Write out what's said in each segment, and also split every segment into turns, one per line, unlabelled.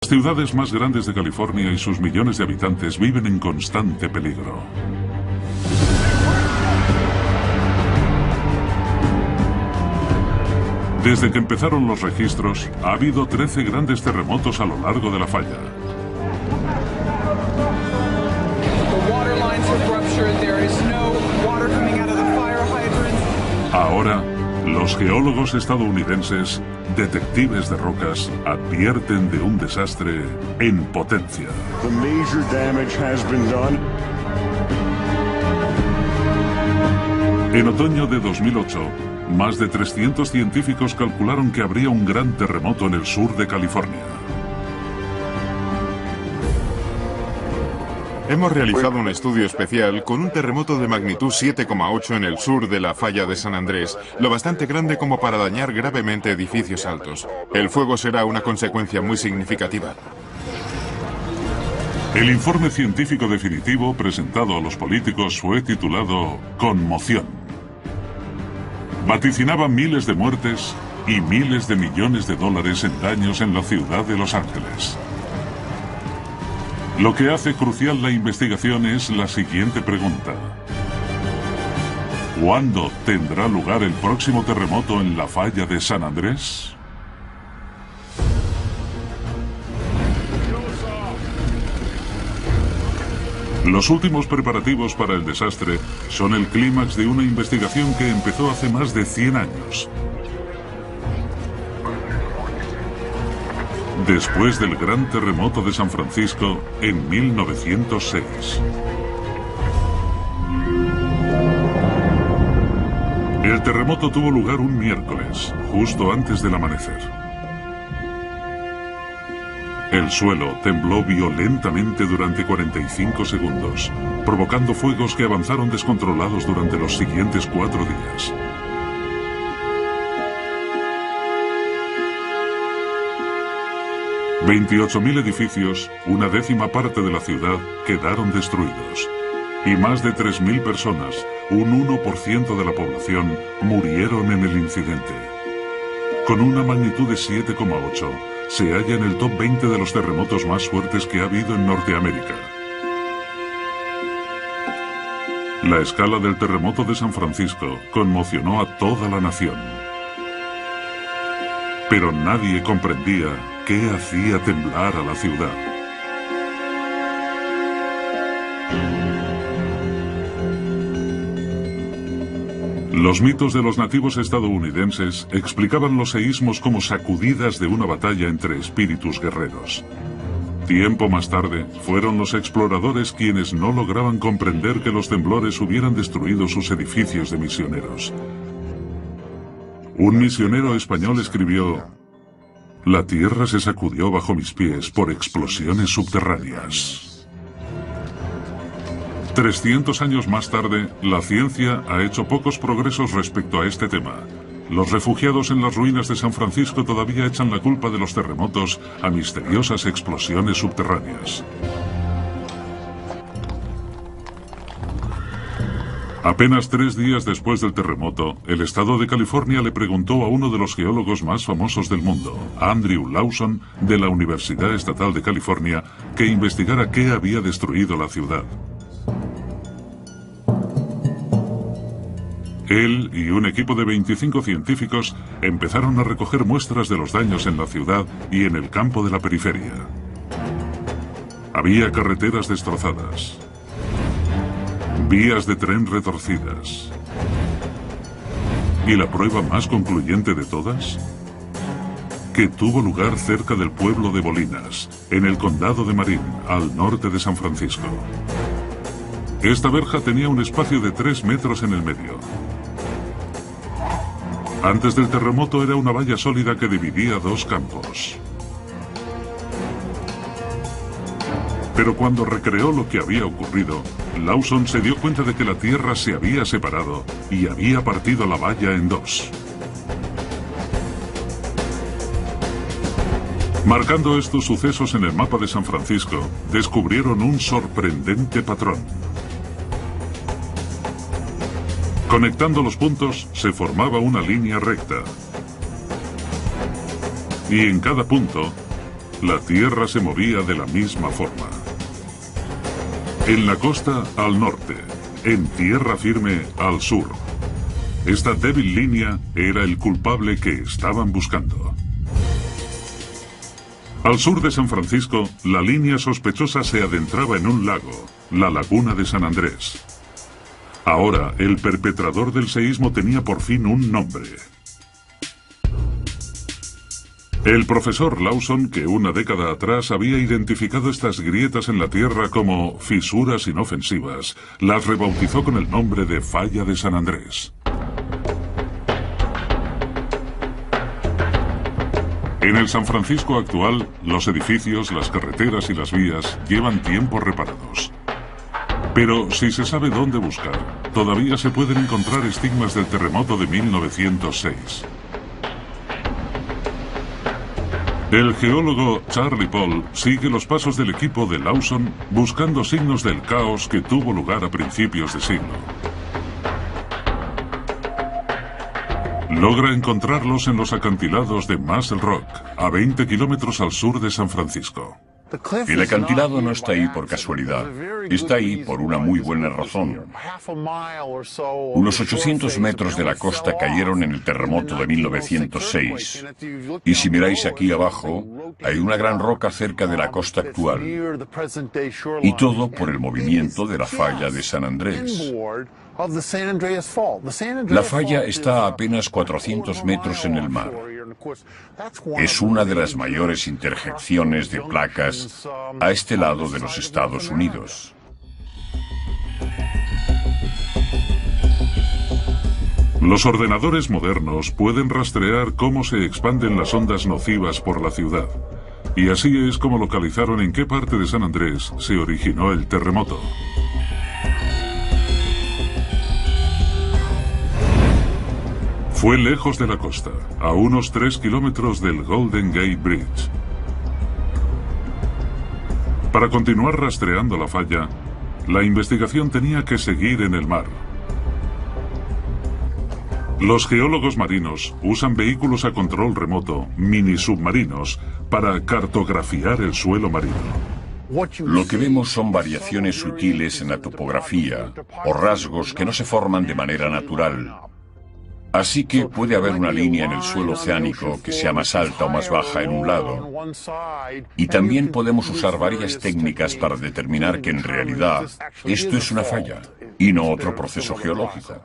Las ciudades más grandes de California y sus millones de habitantes viven en constante peligro. Desde que empezaron los registros, ha habido 13 grandes terremotos a lo largo de la falla. Ahora, los geólogos estadounidenses, detectives de rocas, advierten de un desastre en potencia. En otoño de 2008, más de 300 científicos calcularon que habría un gran terremoto en el sur de California.
Hemos realizado un estudio especial con un terremoto de magnitud 7,8 en el sur de la falla de San Andrés, lo bastante grande como para dañar gravemente edificios altos. El fuego será una consecuencia muy significativa.
El informe científico definitivo presentado a los políticos fue titulado Conmoción. Vaticinaba miles de muertes y miles de millones de dólares en daños en la ciudad de Los Ángeles. Lo que hace crucial la investigación es la siguiente pregunta. ¿Cuándo tendrá lugar el próximo terremoto en la falla de San Andrés? Los últimos preparativos para el desastre son el clímax de una investigación que empezó hace más de 100 años. Después del gran terremoto de San Francisco en 1906. El terremoto tuvo lugar un miércoles, justo antes del amanecer. El suelo tembló violentamente durante 45 segundos, provocando fuegos que avanzaron descontrolados durante los siguientes 4 días. $28.000 edificios, una décima parte de la ciudad, quedaron destruidos. Y más de 3.000 personas, un 1% de la población, murieron en el incidente. Con una magnitud de 7,8, se halla en el top 20 de los terremotos más fuertes que ha habido en Norteamérica. La escala del terremoto de San Francisco conmocionó a toda la nación. Pero nadie comprendía qué hacía temblar a la ciudad. Los mitos de los nativos estadounidenses explicaban los seísmos como sacudidas de una batalla entre espíritus guerreros. Tiempo más tarde, fueron los exploradores quienes no lograban comprender que los temblores hubieran destruido sus edificios de misioneros. Un misionero español escribió: «La tierra se sacudió bajo mis pies por explosiones subterráneas». 300 años más tarde, la ciencia ha hecho pocos progresos respecto a este tema. Los refugiados en las ruinas de San Francisco todavía echan la culpa de los terremotos a misteriosas explosiones subterráneas. Apenas 3 días después del terremoto, el estado de California le preguntó a uno de los geólogos más famosos del mundo, Andrew Lawson, de la Universidad Estatal de California, que investigara qué había destruido la ciudad. Él y un equipo de 25 científicos empezaron a recoger muestras de los daños en la ciudad y en el campo de la periferia. Había carreteras destrozadas, vías de tren retorcidas. ¿Y la prueba más concluyente de todas? Que tuvo lugar cerca del pueblo de Bolinas, en el condado de Marin, al norte de San Francisco. Esta verja tenía un espacio de 3 metros en el medio. Antes del terremoto era una valla sólida que dividía 2 campos. Pero cuando recreó lo que había ocurrido, Lawson se dio cuenta de que la tierra se había separado y había partido la valla en 2. Marcando estos sucesos en el mapa de San Francisco, descubrieron un sorprendente patrón. Conectando los puntos, se formaba una línea recta. Y en cada punto, la Tierra se movía de la misma forma. En la costa al norte, en tierra firme al sur. Esta débil línea era el culpable que estaban buscando. Al sur de San Francisco, la línea sospechosa se adentraba en un lago, la Laguna de San Andrés. Ahora, el perpetrador del seísmo tenía por fin un nombre. El profesor Lawson, que una década atrás había identificado estas grietas en la Tierra como fisuras inofensivas, las rebautizó con el nombre de Falla de San Andrés. En el San Francisco actual, los edificios, las carreteras y las vías llevan tiempo reparados. Pero si se sabe dónde buscar, todavía se pueden encontrar estigmas del terremoto de 1906. El geólogo Charlie Paul sigue los pasos del equipo de Lawson buscando signos del caos que tuvo lugar a principios de siglo. Logra encontrarlos en los acantilados de Muscle Rock, a 20 kilómetros al sur de San Francisco.
El acantilado no está ahí por casualidad, está ahí por una muy buena razón. Unos 800 metros de la costa cayeron en el terremoto de 1906. Y si miráis aquí abajo, hay una gran roca cerca de la costa actual. Y todo por el movimiento de la falla de San Andrés. La falla está a apenas 400 metros en el mar. Es una de las mayores interjecciones de placas a este lado de los Estados Unidos.
Los ordenadores modernos pueden rastrear cómo se expanden las ondas nocivas por la ciudad. Y así es como localizaron en qué parte de San Andrés se originó el terremoto. Fue lejos de la costa, a unos 3 kilómetros del Golden Gate Bridge. Para continuar rastreando la falla, la investigación tenía que seguir en el mar. Los geólogos marinos usan vehículos a control remoto, mini submarinos, para cartografiar el suelo marino.
Lo que vemos son variaciones sutiles en la topografía o rasgos que no se forman de manera natural. Así que puede haber una línea en el suelo oceánico que sea más alta o más baja en un lado. Y también podemos usar varias técnicas para determinar que en realidad esto es una falla y no otro proceso geológico.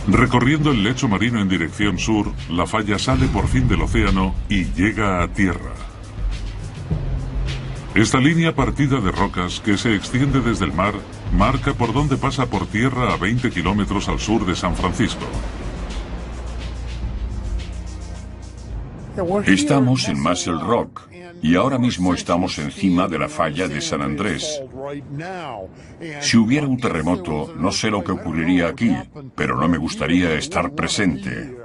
Recorriendo el lecho marino en dirección sur, la falla sale por fin del océano y llega a tierra. Esta línea partida de rocas que se extiende desde el mar marca por dónde pasa por tierra a 20 kilómetros al sur de San Francisco.
Estamos en Muscle Rock y ahora mismo estamos encima de la falla de San Andrés. Si hubiera un terremoto, no sé lo que ocurriría aquí, pero no me gustaría estar presente.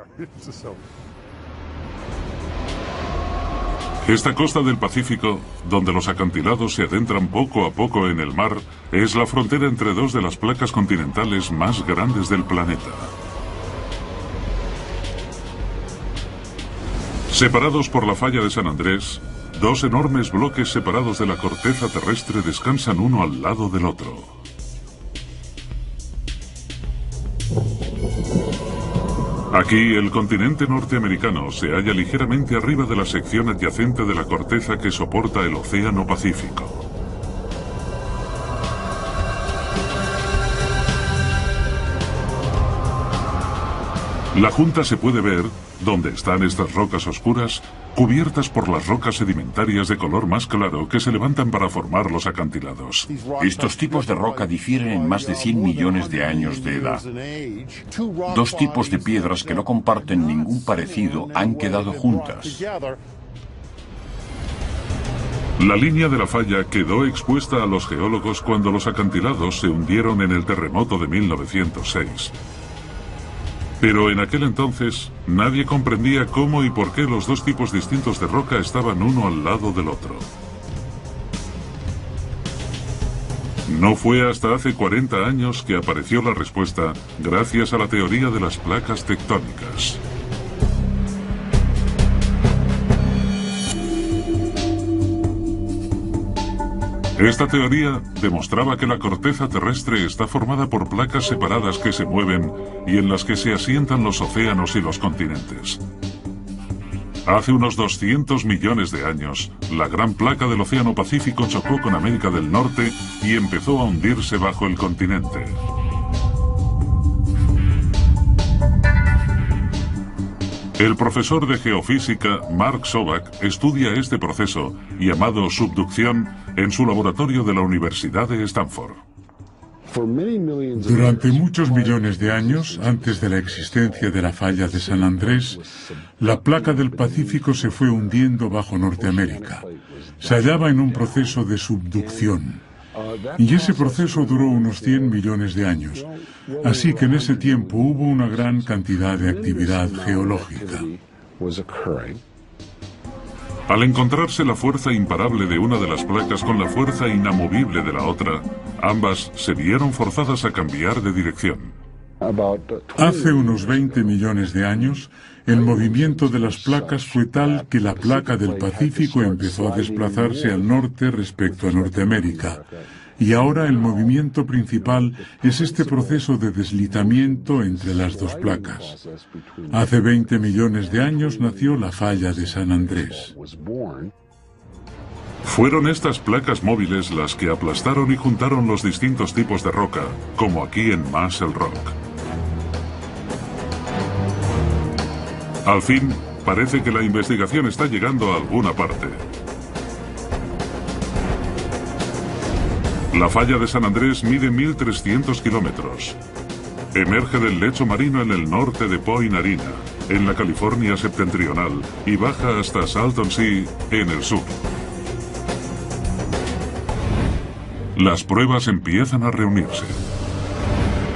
Esta costa del Pacífico, donde los acantilados se adentran poco a poco en el mar, es la frontera entre dos de las placas continentales más grandes del planeta. Separados por la falla de San Andrés, dos enormes bloques separados de la corteza terrestre descansan uno al lado del otro. Aquí, el continente norteamericano se halla ligeramente arriba de la sección adyacente de la corteza que soporta el Océano Pacífico. La junta se puede ver, donde están estas rocas oscuras, cubiertas por las rocas sedimentarias de color más claro que se levantan para formar los acantilados.
Estos tipos de roca difieren en más de 100 millones de años de edad. Dos tipos de piedras que no comparten ningún parecido han quedado juntas.
La línea de la falla quedó expuesta a los geólogos cuando los acantilados se hundieron en el terremoto de 1906. Pero en aquel entonces, nadie comprendía cómo y por qué los dos tipos distintos de roca estaban uno al lado del otro. No fue hasta hace 40 años que apareció la respuesta gracias a la teoría de las placas tectónicas. Esta teoría demostraba que la corteza terrestre está formada por placas separadas que se mueven y en las que se asientan los océanos y los continentes. Hace unos 200 millones de años, la gran placa del Océano Pacífico chocó con América del Norte y empezó a hundirse bajo el continente. El profesor de geofísica Mark Sovak estudia este proceso, llamado subducción, en su laboratorio de la Universidad de Stanford.
Durante muchos millones de años, antes de la existencia de la falla de San Andrés, la placa del Pacífico se fue hundiendo bajo Norteamérica. Se hallaba en un proceso de subducción. Y ese proceso duró unos 100 millones de años. Así que en ese tiempo hubo una gran cantidad de actividad geológica.
Al encontrarse la fuerza imparable de una de las placas con la fuerza inamovible de la otra, ambas se vieron forzadas a cambiar de dirección.
Hace unos 20 millones de años, el movimiento de las placas fue tal que la placa del Pacífico empezó a desplazarse al norte respecto a Norteamérica. Y ahora el movimiento principal es este proceso de deslizamiento entre las dos placas. Hace 20 millones de años nació la falla de San Andrés.
Fueron estas placas móviles las que aplastaron y juntaron los distintos tipos de roca, como aquí en Muscle Rock. Al fin, parece que la investigación está llegando a alguna parte. La falla de San Andrés mide 1.300 kilómetros. Emerge del lecho marino en el norte de Point Arena, en la California septentrional, y baja hasta Salton Sea, en el sur. Las pruebas empiezan a reunirse.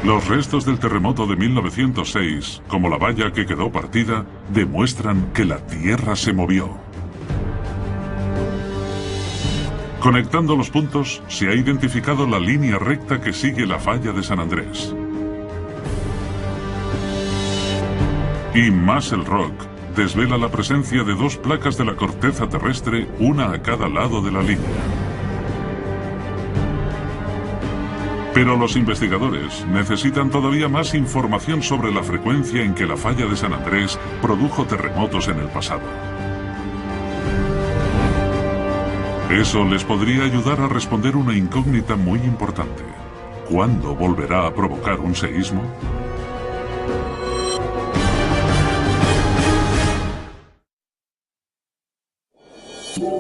Los restos del terremoto de 1906, como la valla que quedó partida, demuestran que la Tierra se movió. Conectando los puntos, se ha identificado la línea recta que sigue la falla de San Andrés. Y Muscle Rock desvela la presencia de dos placas de la corteza terrestre, una a cada lado de la línea. Pero los investigadores necesitan todavía más información sobre la frecuencia en que la falla de San Andrés produjo terremotos en el pasado. Eso les podría ayudar a responder una incógnita muy importante. ¿Cuándo volverá a provocar un seísmo?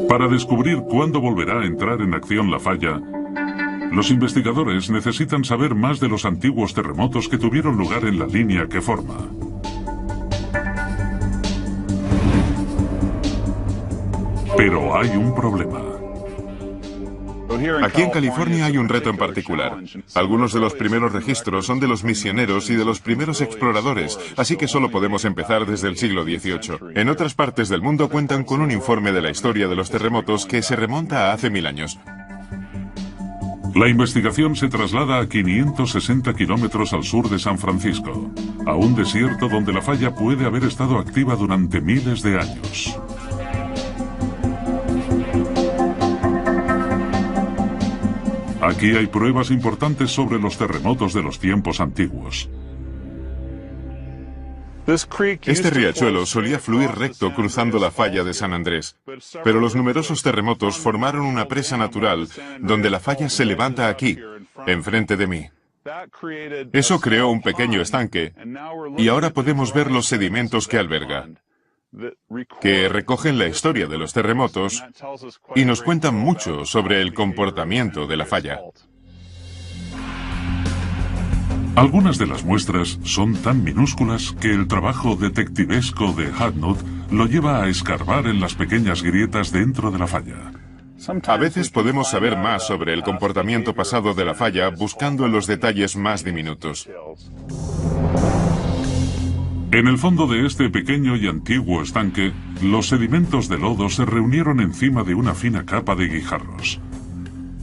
Para descubrir cuándo volverá a entrar en acción la falla, los investigadores necesitan saber más de los antiguos terremotos que tuvieron lugar en la línea que forma. Pero hay un problema.
Aquí en California hay un reto en particular. Algunos de los primeros registros son de los misioneros y de los primeros exploradores, así que solo podemos empezar desde el siglo XVIII. En otras partes del mundo cuentan con un informe de la historia de los terremotos que se remonta a hace 1000 años.
La investigación se traslada a 560 kilómetros al sur de San Francisco, a un desierto donde la falla puede haber estado activa durante miles de años. Aquí hay pruebas importantes sobre los terremotos de los tiempos antiguos.
Este riachuelo solía fluir recto cruzando la falla de San Andrés, pero los numerosos terremotos formaron una presa natural donde la falla se levanta aquí, enfrente de mí. Eso creó un pequeño estanque y ahora podemos ver los sedimentos que alberga, que recogen la historia de los terremotos y nos cuentan mucho sobre el comportamiento de la falla.
Algunas de las muestras son tan minúsculas que el trabajo detectivesco de Hadnut lo lleva a escarbar en las pequeñas grietas dentro de la falla.
A veces podemos saber más sobre el comportamiento pasado de la falla buscando en los detalles más diminutos.
En el fondo de este pequeño y antiguo estanque, los sedimentos de lodo se reunieron encima de una fina capa de guijarros.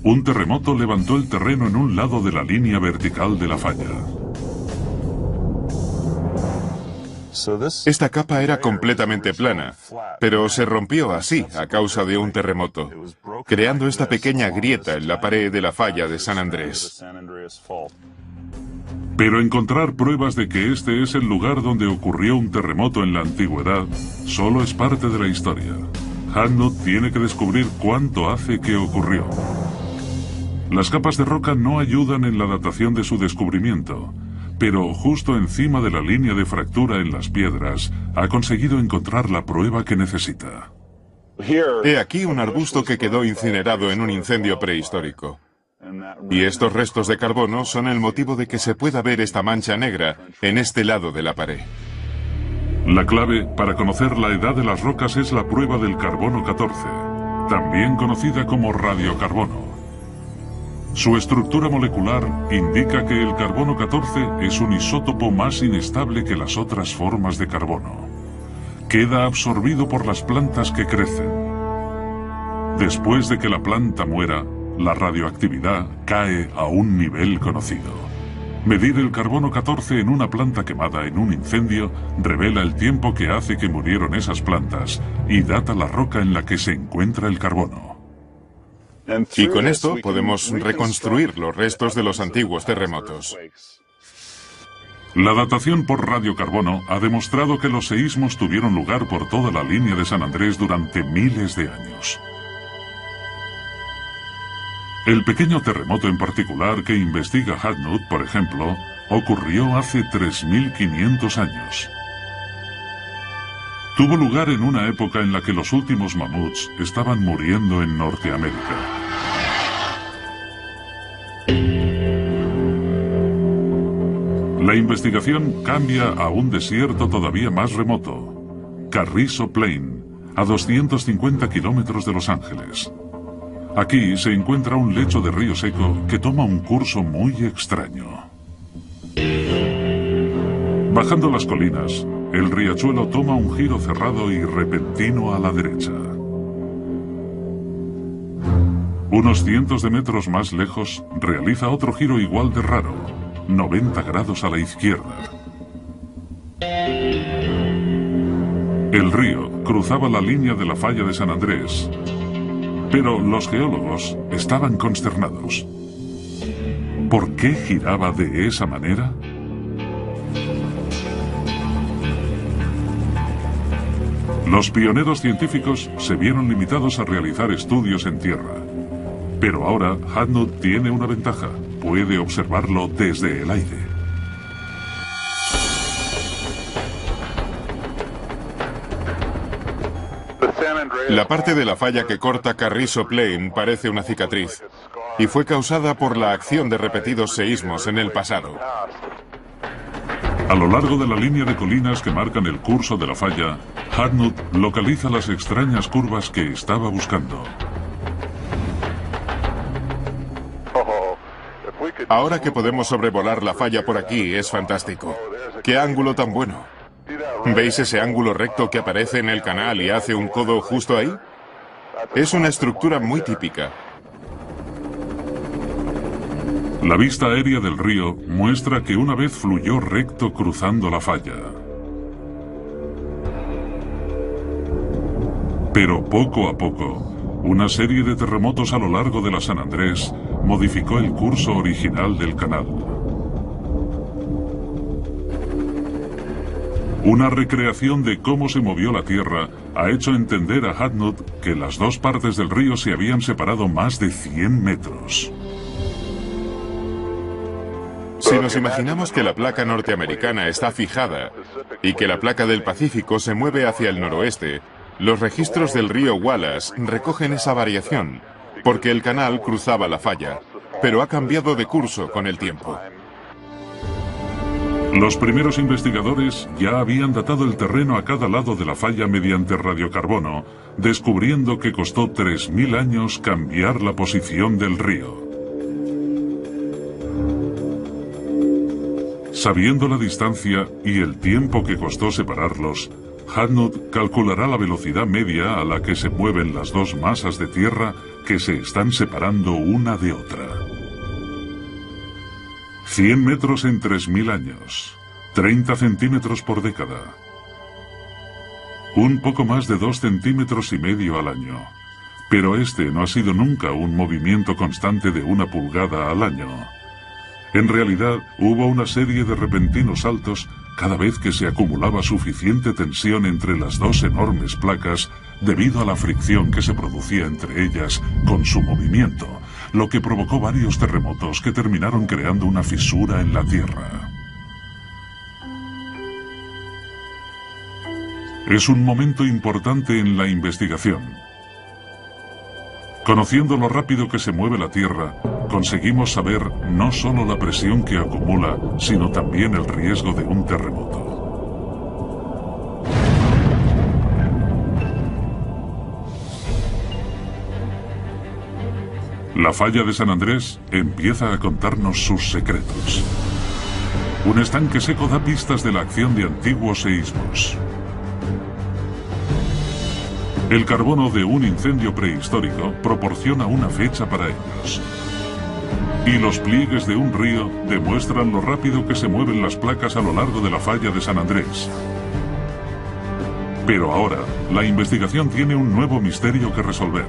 Un terremoto levantó el terreno en un lado de la línea vertical de la falla.
Esta capa era completamente plana, pero se rompió así a causa de un terremoto, creando esta pequeña grieta en la pared de la falla de San Andrés.
Pero encontrar pruebas de que este es el lugar donde ocurrió un terremoto en la antigüedad solo es parte de la historia. Hadnot tiene que descubrir cuánto hace que ocurrió. Las capas de roca no ayudan en la datación de su descubrimiento, pero justo encima de la línea de fractura en las piedras ha conseguido encontrar la prueba que necesita.
He aquí un arbusto que quedó incinerado en un incendio prehistórico. Y estos restos de carbono son el motivo de que se pueda ver esta mancha negra en este lado de la pared.
La clave para conocer la edad de las rocas es la prueba del carbono 14, también conocida como radiocarbono. Su estructura molecular indica que el carbono 14 es un isótopo más inestable que las otras formas de carbono. Queda absorbido por las plantas que crecen. Después de que la planta muera, la radioactividad cae a un nivel conocido. Medir el carbono 14 en una planta quemada en un incendio revela el tiempo que hace que murieron esas plantas y data la roca en la que se encuentra el carbono.
Y con esto podemos reconstruir los restos de los antiguos terremotos.
La datación por radiocarbono ha demostrado que los seísmos tuvieron lugar por toda la línea de San Andrés durante miles de años. El pequeño terremoto en particular que investiga Hadnot, por ejemplo, ocurrió hace 3.500 años. Tuvo lugar en una época en la que los últimos mamuts estaban muriendo en Norteamérica. La investigación cambia a un desierto todavía más remoto, Carrizo Plain, a 250 kilómetros de Los Ángeles. Aquí se encuentra un lecho de río seco que toma un curso muy extraño. Bajando las colinas, el riachuelo toma un giro cerrado y repentino a la derecha. Unos cientos de metros más lejos, realiza otro giro igual de raro, 90 grados a la izquierda. El río cruzaba la línea de la falla de San Andrés, pero los geólogos estaban consternados. ¿Por qué giraba de esa manera? Los pioneros científicos se vieron limitados a realizar estudios en tierra. Pero ahora Hadnot tiene una ventaja. Puede observarlo desde el aire.
La parte de la falla que corta Carrizo Plain parece una cicatriz, y fue causada por la acción de repetidos seísmos en el pasado.
A lo largo de la línea de colinas que marcan el curso de la falla, Hadnot localiza las extrañas curvas que estaba buscando.
Ahora que podemos sobrevolar la falla por aquí, es fantástico. ¡Qué ángulo tan bueno! ¿Veis ese ángulo recto que aparece en el canal y hace un codo justo ahí? Es una estructura muy típica.
La vista aérea del río muestra que una vez fluyó recto cruzando la falla. Pero poco a poco, una serie de terremotos a lo largo de la San Andrés modificó el curso original del canal. Una recreación de cómo se movió la Tierra ha hecho entender a Hadnot que las dos partes del río se habían separado más de 100 metros.
Si nos imaginamos que la placa norteamericana está fijada y que la placa del Pacífico se mueve hacia el noroeste, los registros del río Wallace recogen esa variación, porque el canal cruzaba la falla, pero ha cambiado de curso con el tiempo.
Los primeros investigadores ya habían datado el terreno a cada lado de la falla mediante radiocarbono, descubriendo que costó 3.000 años cambiar la posición del río. Sabiendo la distancia y el tiempo que costó separarlos, Hadnot calculará la velocidad media a la que se mueven las dos masas de tierra que se están separando una de otra. 100 metros en 3.000 años. 30 centímetros por década. Un poco más de 2,5 centímetros al año. Pero este no ha sido nunca un movimiento constante de 1 pulgada al año. En realidad, hubo una serie de repentinos saltos cada vez que se acumulaba suficiente tensión entre las dos enormes placas debido a la fricción que se producía entre ellas con su movimiento, lo que provocó varios terremotos que terminaron creando una fisura en la Tierra. Es un momento importante en la investigación. Conociendo lo rápido que se mueve la Tierra, conseguimos saber no solo la presión que acumula, sino también el riesgo de un terremoto. La falla de San Andrés empieza a contarnos sus secretos. Un estanque seco da pistas de la acción de antiguos seísmos. El carbono de un incendio prehistórico proporciona una fecha para ellos. Y los pliegues de un río demuestran lo rápido que se mueven las placas a lo largo de la falla de San Andrés. Pero ahora, la investigación tiene un nuevo misterio que resolver.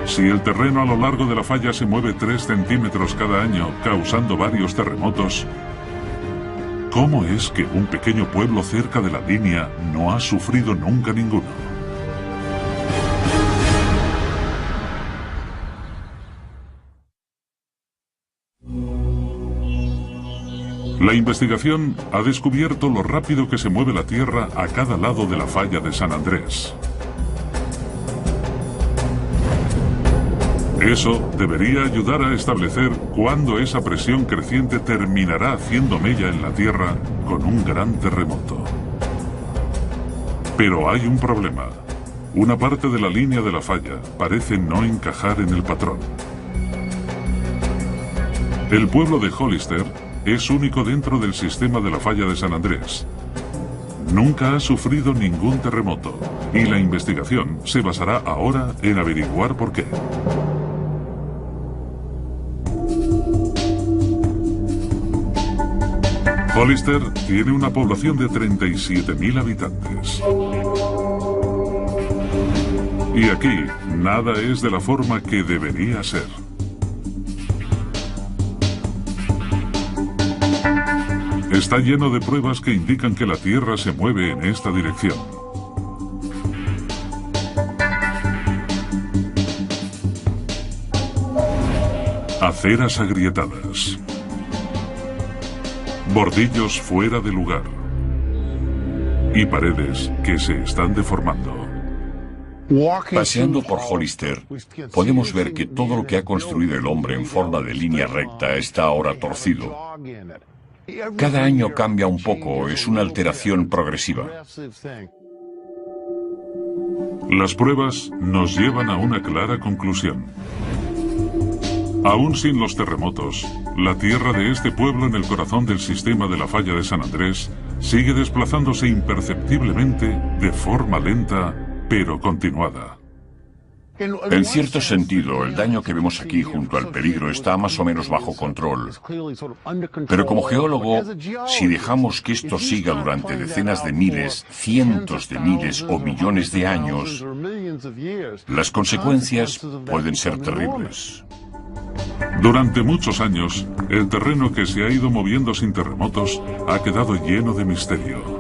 Si el terreno a lo largo de la falla se mueve 3 centímetros cada año, causando varios terremotos, ¿cómo es que un pequeño pueblo cerca de la línea no ha sufrido nunca ninguno? La investigación ha descubierto lo rápido que se mueve la Tierra a cada lado de la falla de San Andrés. Eso debería ayudar a establecer cuándo esa presión creciente terminará haciendo mella en la Tierra con un gran terremoto. Pero hay un problema. Una parte de la línea de la falla parece no encajar en el patrón. El pueblo de Hollister es único dentro del sistema de la falla de San Andrés. Nunca ha sufrido ningún terremoto y la investigación se basará ahora en averiguar por qué. Hollister tiene una población de 37.000 habitantes. Y aquí, nada es de la forma que debería ser. Está lleno de pruebas que indican que la Tierra se mueve en esta dirección. Aceras agrietadas. Bordillos fuera de lugar. Y paredes que se están deformando.
Paseando por Hollister, podemos ver que todo lo que ha construido el hombre en forma de línea recta está ahora torcido. Cada año cambia un poco, es una alteración progresiva.
Las pruebas nos llevan a una clara conclusión. Aún sin los terremotos, la tierra de este pueblo en el corazón del sistema de la falla de San Andrés sigue desplazándose imperceptiblemente de forma lenta, pero continuada.
En cierto sentido, el daño que vemos aquí junto al peligro está más o menos bajo control. Pero como geólogo, si dejamos que esto siga durante decenas de miles, cientos de miles o millones de años, las consecuencias pueden ser terribles.
Durante muchos años, el terreno que se ha ido moviendo sin terremotos ha quedado lleno de misterio.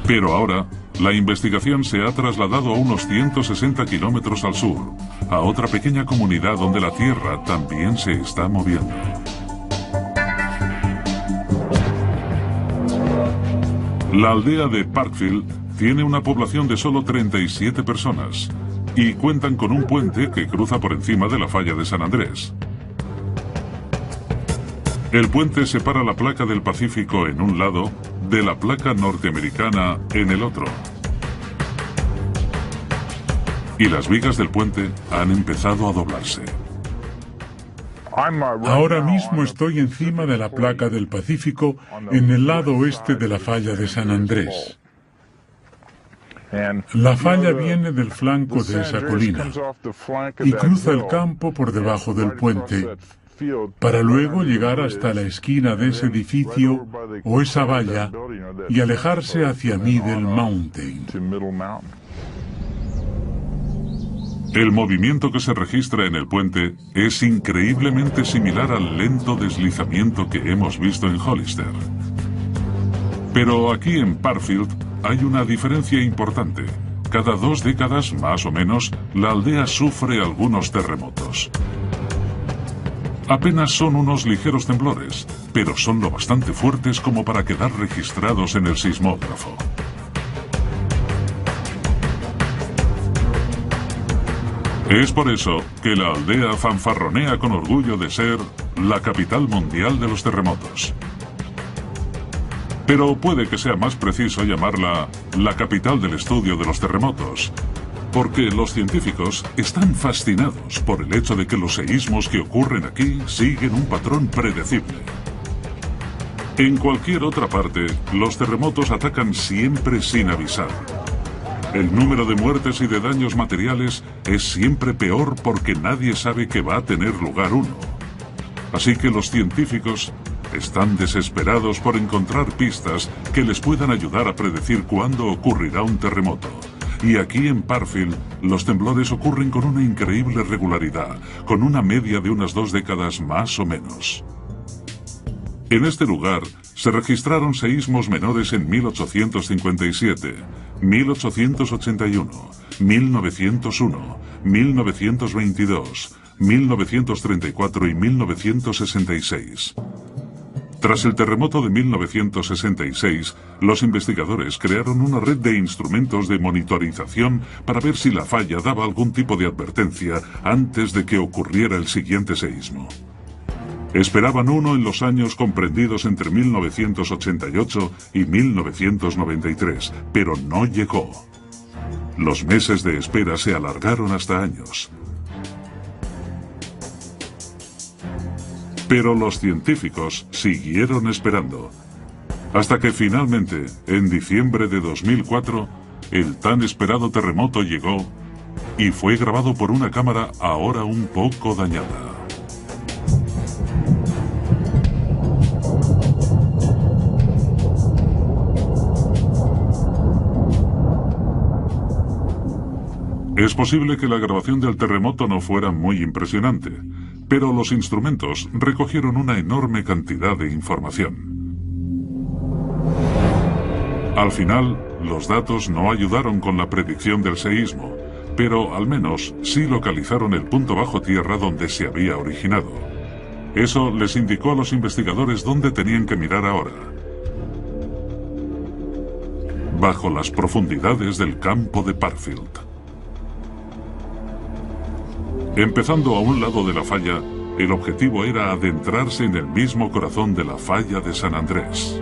Pero ahora, la investigación se ha trasladado a unos 160 kilómetros al sur, a otra pequeña comunidad donde la Tierra también se está moviendo. La aldea de Parkfield tiene una población de solo 37 personas y cuentan con un puente que cruza por encima de la falla de San Andrés. El puente separa la placa del Pacífico en un lado de la placa norteamericana en el otro. Y las vigas del puente han empezado a doblarse.
Ahora mismo estoy encima de la placa del Pacífico en el lado oeste de la falla de San Andrés. La falla viene del flanco de esa colina y cruza el campo por debajo del puente, para luego llegar hasta la esquina de ese edificio o esa valla y alejarse hacia Middle Mountain.
El movimiento que se registra en el puente es increíblemente similar al lento deslizamiento que hemos visto en Hollister. Pero aquí en Parfield hay una diferencia importante. Cada 2 décadas, más o menos, la aldea sufre algunos terremotos. Apenas son unos ligeros temblores, pero son lo bastante fuertes como para quedar registrados en el sismógrafo. Es por eso que la aldea fanfarronea con orgullo de ser la capital mundial de los terremotos. Pero puede que sea más preciso llamarla la capital del estudio de los terremotos, porque los científicos están fascinados por el hecho de que los seísmos que ocurren aquí siguen un patrón predecible. En cualquier otra parte, los terremotos atacan siempre sin avisar. El número de muertes y de daños materiales es siempre peor porque nadie sabe que va a tener lugar uno. Así que los científicos están desesperados por encontrar pistas que les puedan ayudar a predecir cuándo ocurrirá un terremoto. Y aquí en Parfield, los temblores ocurren con una increíble regularidad, con una media de unas 2 décadas más o menos. En este lugar se registraron seísmos menores en 1857, 1881, 1901, 1922, 1934 y 1966. Tras el terremoto de 1966, los investigadores crearon una red de instrumentos de monitorización para ver si la falla daba algún tipo de advertencia antes de que ocurriera el siguiente seísmo. Esperaban uno en los años comprendidos entre 1988 y 1993, pero no llegó. Los meses de espera se alargaron hasta años. Pero los científicos siguieron esperando, hasta que finalmente, en diciembre de 2004, el tan esperado terremoto llegó y fue grabado por una cámara ahora un poco dañada. Es posible que la grabación del terremoto no fuera muy impresionante, pero los instrumentos recogieron una enorme cantidad de información. Al final, los datos no ayudaron con la predicción del seísmo, pero al menos sí localizaron el punto bajo tierra donde se había originado. Eso les indicó a los investigadores dónde tenían que mirar ahora. Bajo las profundidades del campo de Parfield. Empezando a un lado de la falla, el objetivo era adentrarse en el mismo corazón de la falla de San Andrés.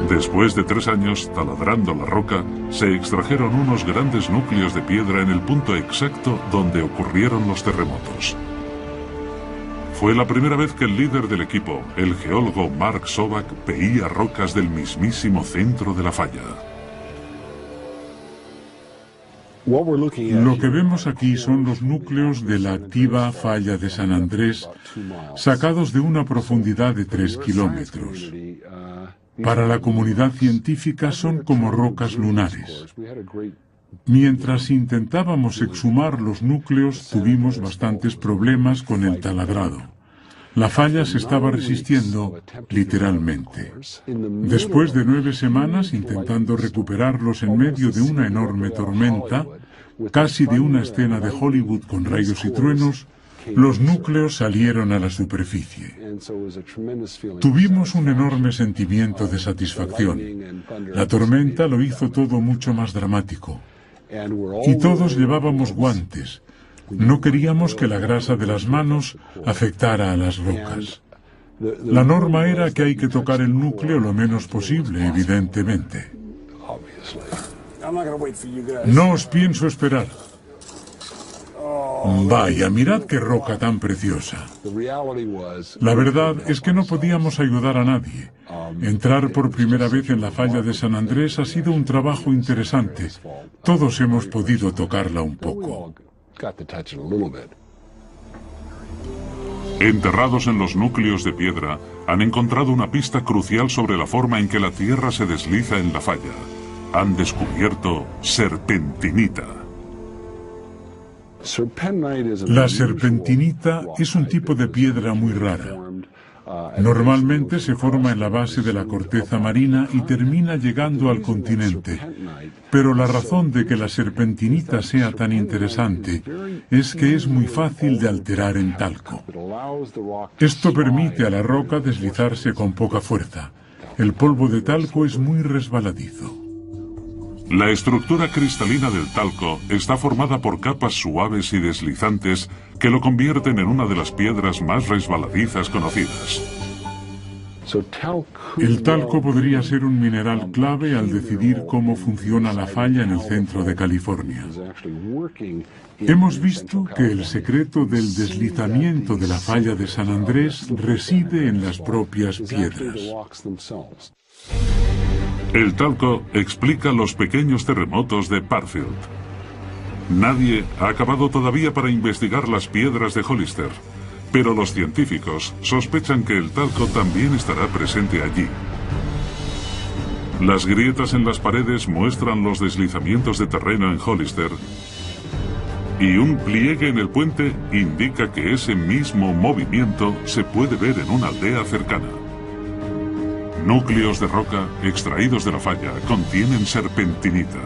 Después de 3 años taladrando la roca, se extrajeron unos grandes núcleos de piedra en el punto exacto donde ocurrieron los terremotos. Fue la primera vez que el líder del equipo, el geólogo Mark Sobak, veía rocas del mismísimo centro de la falla.
Lo que vemos aquí son los núcleos de la activa falla de San Andrés, sacados de una profundidad de 3 kilómetros. Para la comunidad científica son como rocas lunares. Mientras intentábamos exhumar los núcleos, tuvimos bastantes problemas con el taladrado. La falla se estaba resistiendo, literalmente. Después de 9 semanas intentando recuperarlos en medio de una enorme tormenta, casi de una escena de Hollywood con rayos y truenos, los núcleos salieron a la superficie. Tuvimos un enorme sentimiento de satisfacción. La tormenta lo hizo todo mucho más dramático. Y todos llevábamos guantes. No queríamos que la grasa de las manos afectara a las rocas. La norma era que hay que tocar el núcleo lo menos posible, evidentemente. No os pienso esperar. Vaya, mirad qué roca tan preciosa. La verdad es que no podíamos ayudar a nadie. Entrar por primera vez en la falla de San Andrés ha sido un trabajo interesante. Todos hemos podido tocarla un poco.
Enterrados en los núcleos de piedra, han encontrado una pista crucial sobre la forma en que la tierra se desliza en la falla. Han descubierto serpentinita.
La serpentinita es un tipo de piedra muy rara. Normalmente se forma en la base de la corteza marina y termina llegando al continente. Pero la razón de que la serpentinita sea tan interesante es que es muy fácil de alterar en talco. Esto permite a la roca deslizarse con poca fuerza. El polvo de talco es muy resbaladizo.
La estructura cristalina del talco está formada por capas suaves y deslizantes que lo convierten en una de las piedras más resbaladizas conocidas.
El talco podría ser un mineral clave al decidir cómo funciona la falla en el centro de California. Hemos visto que el secreto del deslizamiento de la falla de San Andrés reside en las propias piedras.
El talco explica los pequeños terremotos de Parfield. Nadie ha acabado todavía para investigar las piedras de Hollister, pero los científicos sospechan que el talco también estará presente allí. Las grietas en las paredes muestran los deslizamientos de terreno en Hollister, y un pliegue en el puente indica que ese mismo movimiento se puede ver en una aldea cercana. Núcleos de roca extraídos de la falla contienen serpentinita.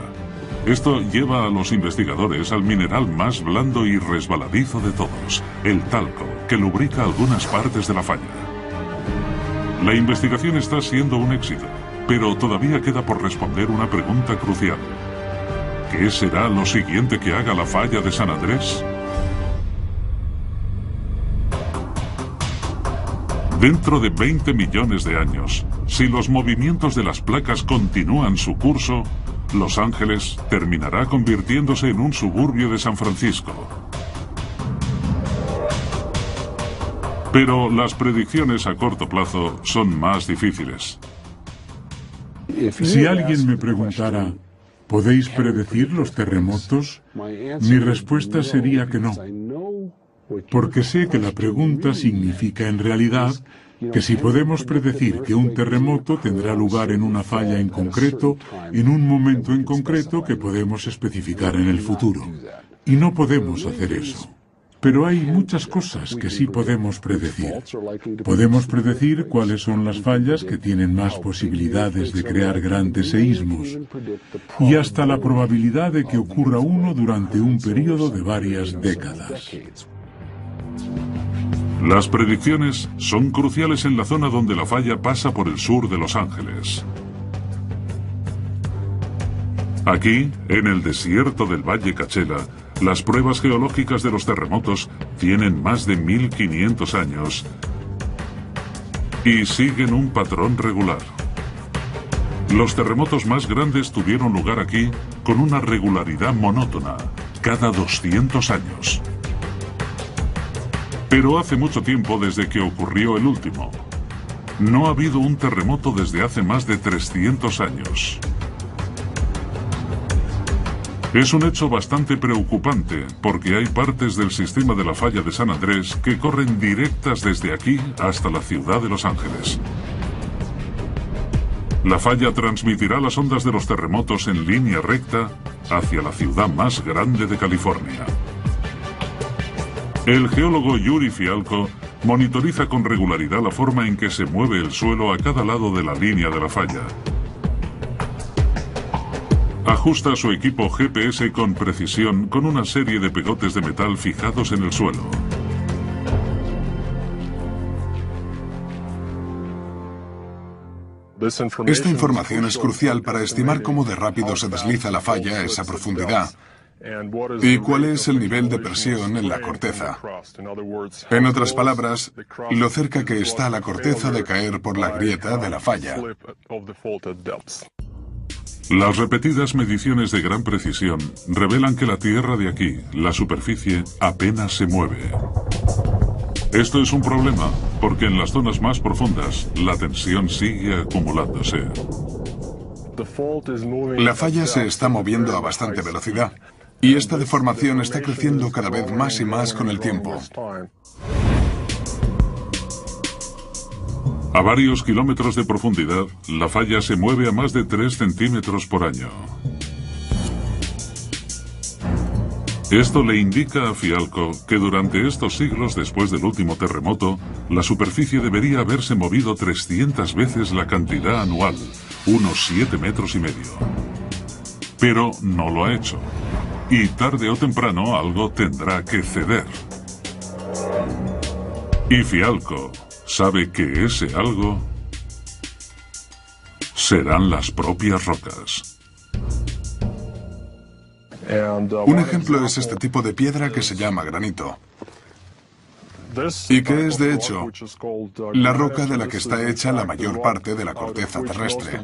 Esto lleva a los investigadores al mineral más blando y resbaladizo de todos, el talco, que lubrica algunas partes de la falla. La investigación está siendo un éxito, pero todavía queda por responder una pregunta crucial. ¿Qué será lo siguiente que haga la falla de San Andrés? Dentro de 20 millones de años, si los movimientos de las placas continúan su curso, Los Ángeles terminará convirtiéndose en un suburbio de San Francisco. Pero las predicciones a corto plazo son más difíciles.
Si alguien me preguntara, ¿podéis predecir los terremotos? Mi respuesta sería que no. Porque sé que la pregunta significa en realidad que si podemos predecir que un terremoto tendrá lugar en una falla en concreto, en un momento en concreto que podemos especificar en el futuro. Y no podemos hacer eso. Pero hay muchas cosas que sí podemos predecir. Podemos predecir cuáles son las fallas que tienen más posibilidades de crear grandes seísmos, y hasta la probabilidad de que ocurra uno durante un periodo de varias décadas.
Las predicciones son cruciales en la zona donde la falla pasa por el sur de Los Ángeles. Aquí, en el desierto del Valle Coachella, las pruebas geológicas de los terremotos tienen más de 1500 años y siguen un patrón regular. Los terremotos más grandes tuvieron lugar aquí con una regularidad monótona, cada 200 años. Pero hace mucho tiempo desde que ocurrió el último. No ha habido un terremoto desde hace más de 300 años. Es un hecho bastante preocupante, porque hay partes del sistema de la falla de San Andrés que corren directas desde aquí hasta la ciudad de Los Ángeles. La falla transmitirá las ondas de los terremotos en línea recta hacia la ciudad más grande de California. El geólogo Yuri Fialko monitoriza con regularidad la forma en que se mueve el suelo a cada lado de la línea de la falla. Ajusta su equipo GPS con precisión con una serie de pegotes de metal fijados en el suelo.
Esta información es crucial para estimar cómo de rápido se desliza la falla a esa profundidad y cuál es el nivel de presión en la corteza. En otras palabras, lo cerca que está la corteza de caer por la grieta de la falla.
Las repetidas mediciones de gran precisión revelan que la Tierra de aquí, la superficie, apenas se mueve. Esto es un problema, porque en las zonas más profundas, la tensión sigue acumulándose.
La falla se está moviendo a bastante velocidad, y esta deformación está creciendo cada vez más y más con el tiempo.
A varios kilómetros de profundidad, la falla se mueve a más de 3 centímetros por año. Esto le indica a Fialco que durante estos siglos después del último terremoto, la superficie debería haberse movido 300 veces la cantidad anual, unos 7,5 metros. Pero no lo ha hecho. Y tarde o temprano algo tendrá que ceder. Y Fialco sabe que ese algo serán las propias rocas.
Un ejemplo es este tipo de piedra que se llama granito, y que es, de hecho, la roca de la que está hecha la mayor parte de la corteza terrestre.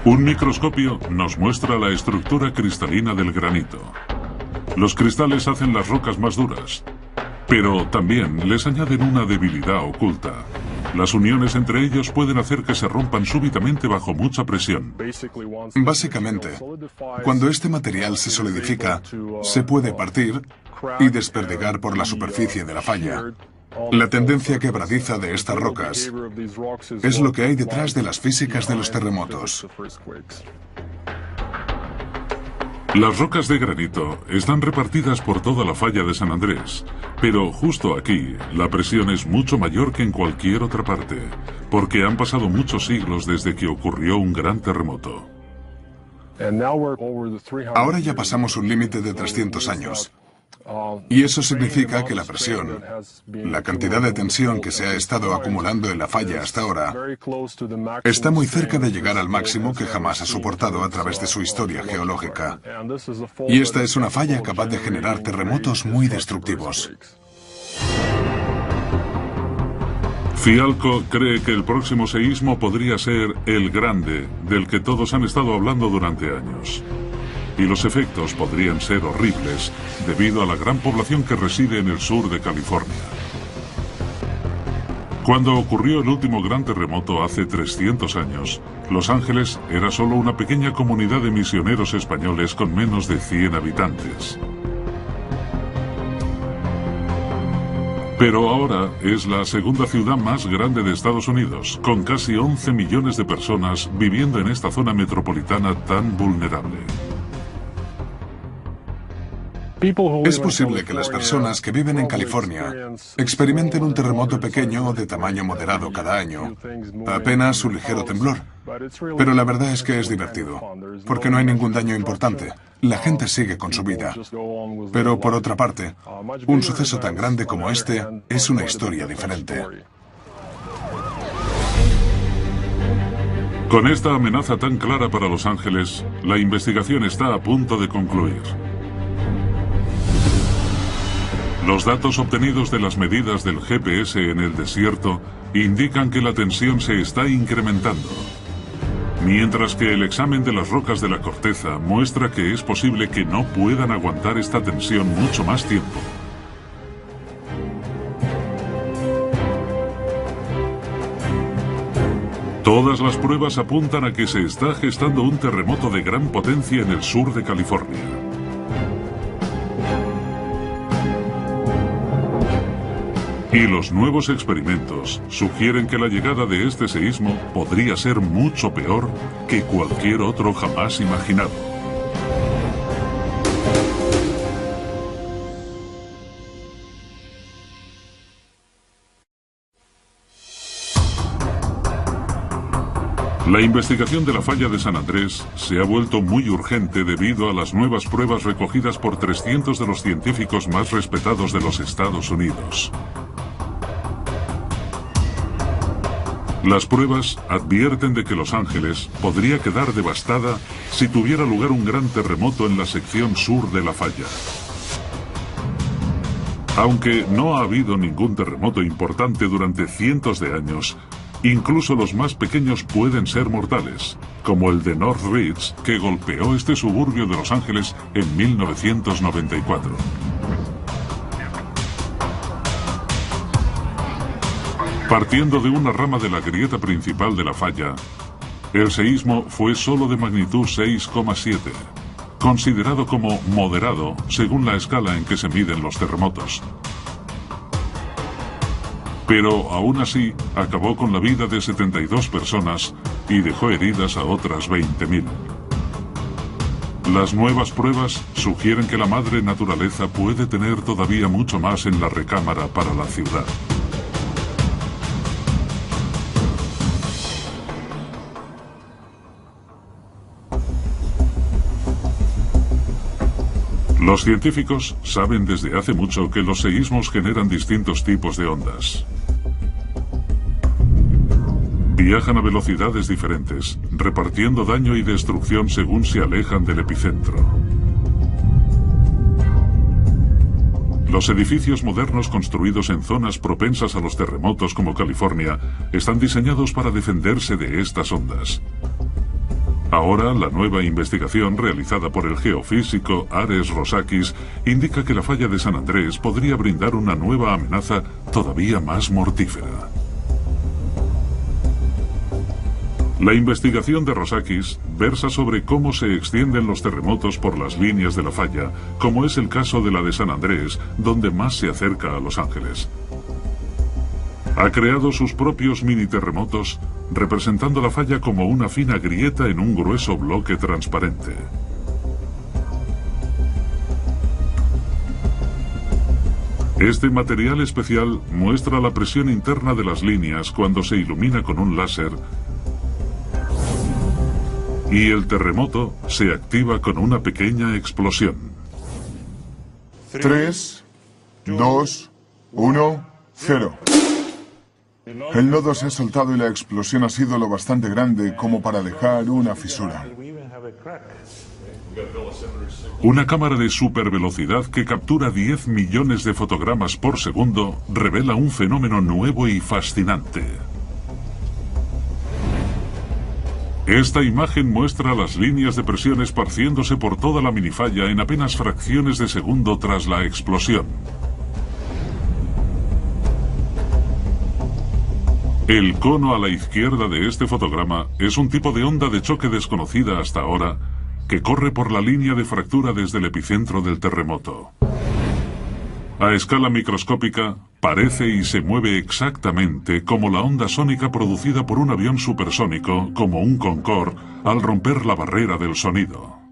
Un microscopio nos muestra la estructura cristalina del granito. Los cristales hacen las rocas más duras, pero también les añaden una debilidad oculta. Las uniones entre ellos pueden hacer que se rompan súbitamente bajo mucha presión.
Básicamente, cuando este material se solidifica, se puede partir y desperdigar por la superficie de la falla. La tendencia quebradiza de estas rocas es lo que hay detrás de las físicas de los terremotos.
Las rocas de granito están repartidas por toda la falla de San Andrés, pero justo aquí la presión es mucho mayor que en cualquier otra parte, porque han pasado muchos siglos desde que ocurrió un gran terremoto.
Ahora ya pasamos un límite de 300 años. Y eso significa que la presión, la cantidad de tensión que se ha estado acumulando en la falla hasta ahora, está muy cerca de llegar al máximo que jamás ha soportado a través de su historia geológica. Y esta es una falla capaz de generar terremotos muy destructivos.
Fialco cree que el próximo seísmo podría ser el grande, del que todos han estado hablando durante años. Y los efectos podrían ser horribles debido a la gran población que reside en el sur de California. Cuando ocurrió el último gran terremoto hace 300 años, Los Ángeles era solo una pequeña comunidad de misioneros españoles con menos de 100 habitantes. Pero ahora es la segunda ciudad más grande de Estados Unidos, con casi 11 millones de personas viviendo en esta zona metropolitana tan vulnerable.
Es posible que las personas que viven en California experimenten un terremoto pequeño o de tamaño moderado cada año, apenas un ligero temblor. Pero la verdad es que es divertido, porque no hay ningún daño importante. La gente sigue con su vida. Pero por otra parte, un suceso tan grande como este es una historia diferente.
Con esta amenaza tan clara para Los Ángeles, la investigación está a punto de concluir. Los datos obtenidos de las medidas del GPS en el desierto indican que la tensión se está incrementando, mientras que el examen de las rocas de la corteza muestra que es posible que no puedan aguantar esta tensión mucho más tiempo. Todas las pruebas apuntan a que se está gestando un terremoto de gran potencia en el sur de California. Y los nuevos experimentos sugieren que la llegada de este seísmo podría ser mucho peor que cualquier otro jamás imaginado. La investigación de la falla de San Andrés se ha vuelto muy urgente debido a las nuevas pruebas recogidas por 300 de los científicos más respetados de los Estados Unidos. Las pruebas advierten de que Los Ángeles podría quedar devastada si tuviera lugar un gran terremoto en la sección sur de la falla. Aunque no ha habido ningún terremoto importante durante cientos de años, Incluso los más pequeños pueden ser mortales, como el de North Ridge, que golpeó este suburbio de Los Ángeles en 1994. Partiendo de una rama de la grieta principal de la falla, el seísmo fue solo de magnitud 6,7, considerado como moderado según la escala en que se miden los terremotos. Pero aún así acabó con la vida de 72 personas y dejó heridas a otras 20.000. Las nuevas pruebas sugieren que la madre naturaleza puede tener todavía mucho más en la recámara para la ciudad. Los científicos saben desde hace mucho que los seísmos generan distintos tipos de ondas. Viajan a velocidades diferentes, repartiendo daño y destrucción según se alejan del epicentro. Los edificios modernos construidos en zonas propensas a los terremotos como California están diseñados para defenderse de estas ondas. Ahora, la nueva investigación realizada por el geofísico Ares Rosakis indica que la falla de San Andrés podría brindar una nueva amenaza todavía más mortífera. La investigación de Rosakis versa sobre cómo se extienden los terremotos por las líneas de la falla, como es el caso de la de San Andrés, donde más se acerca a Los Ángeles. Ha creado sus propios mini terremotos, representando la falla como una fina grieta en un grueso bloque transparente. Este material especial muestra la presión interna de las líneas cuando se ilumina con un láser, y el terremoto se activa con una pequeña explosión.
3, 2, 1, 0. El nodo se ha soltado y la explosión ha sido lo bastante grande como para dejar una fisura.
Una cámara de supervelocidad que captura 10 millones de fotogramas por segundo revela un fenómeno nuevo y fascinante. Esta imagen muestra las líneas de presión esparciéndose por toda la minifalla en apenas fracciones de segundo tras la explosión. El cono a la izquierda de este fotograma es un tipo de onda de choque desconocida hasta ahora que corre por la línea de fractura desde el epicentro del terremoto. A escala microscópica, parece y se mueve exactamente como la onda sónica producida por un avión supersónico, como un Concorde, al romper la barrera del sonido.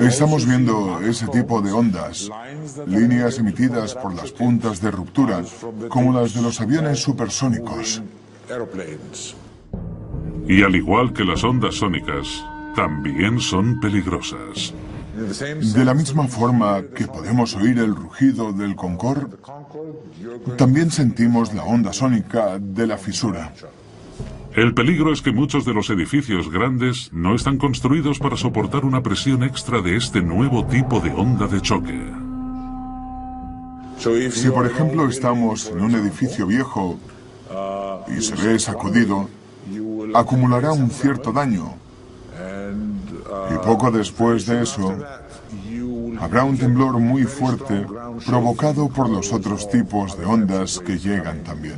Estamos viendo ese tipo de ondas, líneas emitidas por las puntas de ruptura, como las de los aviones supersónicos.
Y al igual que las ondas sónicas, también son peligrosas.
De la misma forma que podemos oír el rugido del Concorde, también sentimos la onda sónica de la fisura.
El peligro es que muchos de los edificios grandes no están construidos para soportar una presión extra de este nuevo tipo de onda de choque.
Si por ejemplo estamos en un edificio viejo y se ve sacudido, acumulará un cierto daño. Y poco después de eso, habrá un temblor muy fuerte provocado por los otros tipos de ondas que llegan también.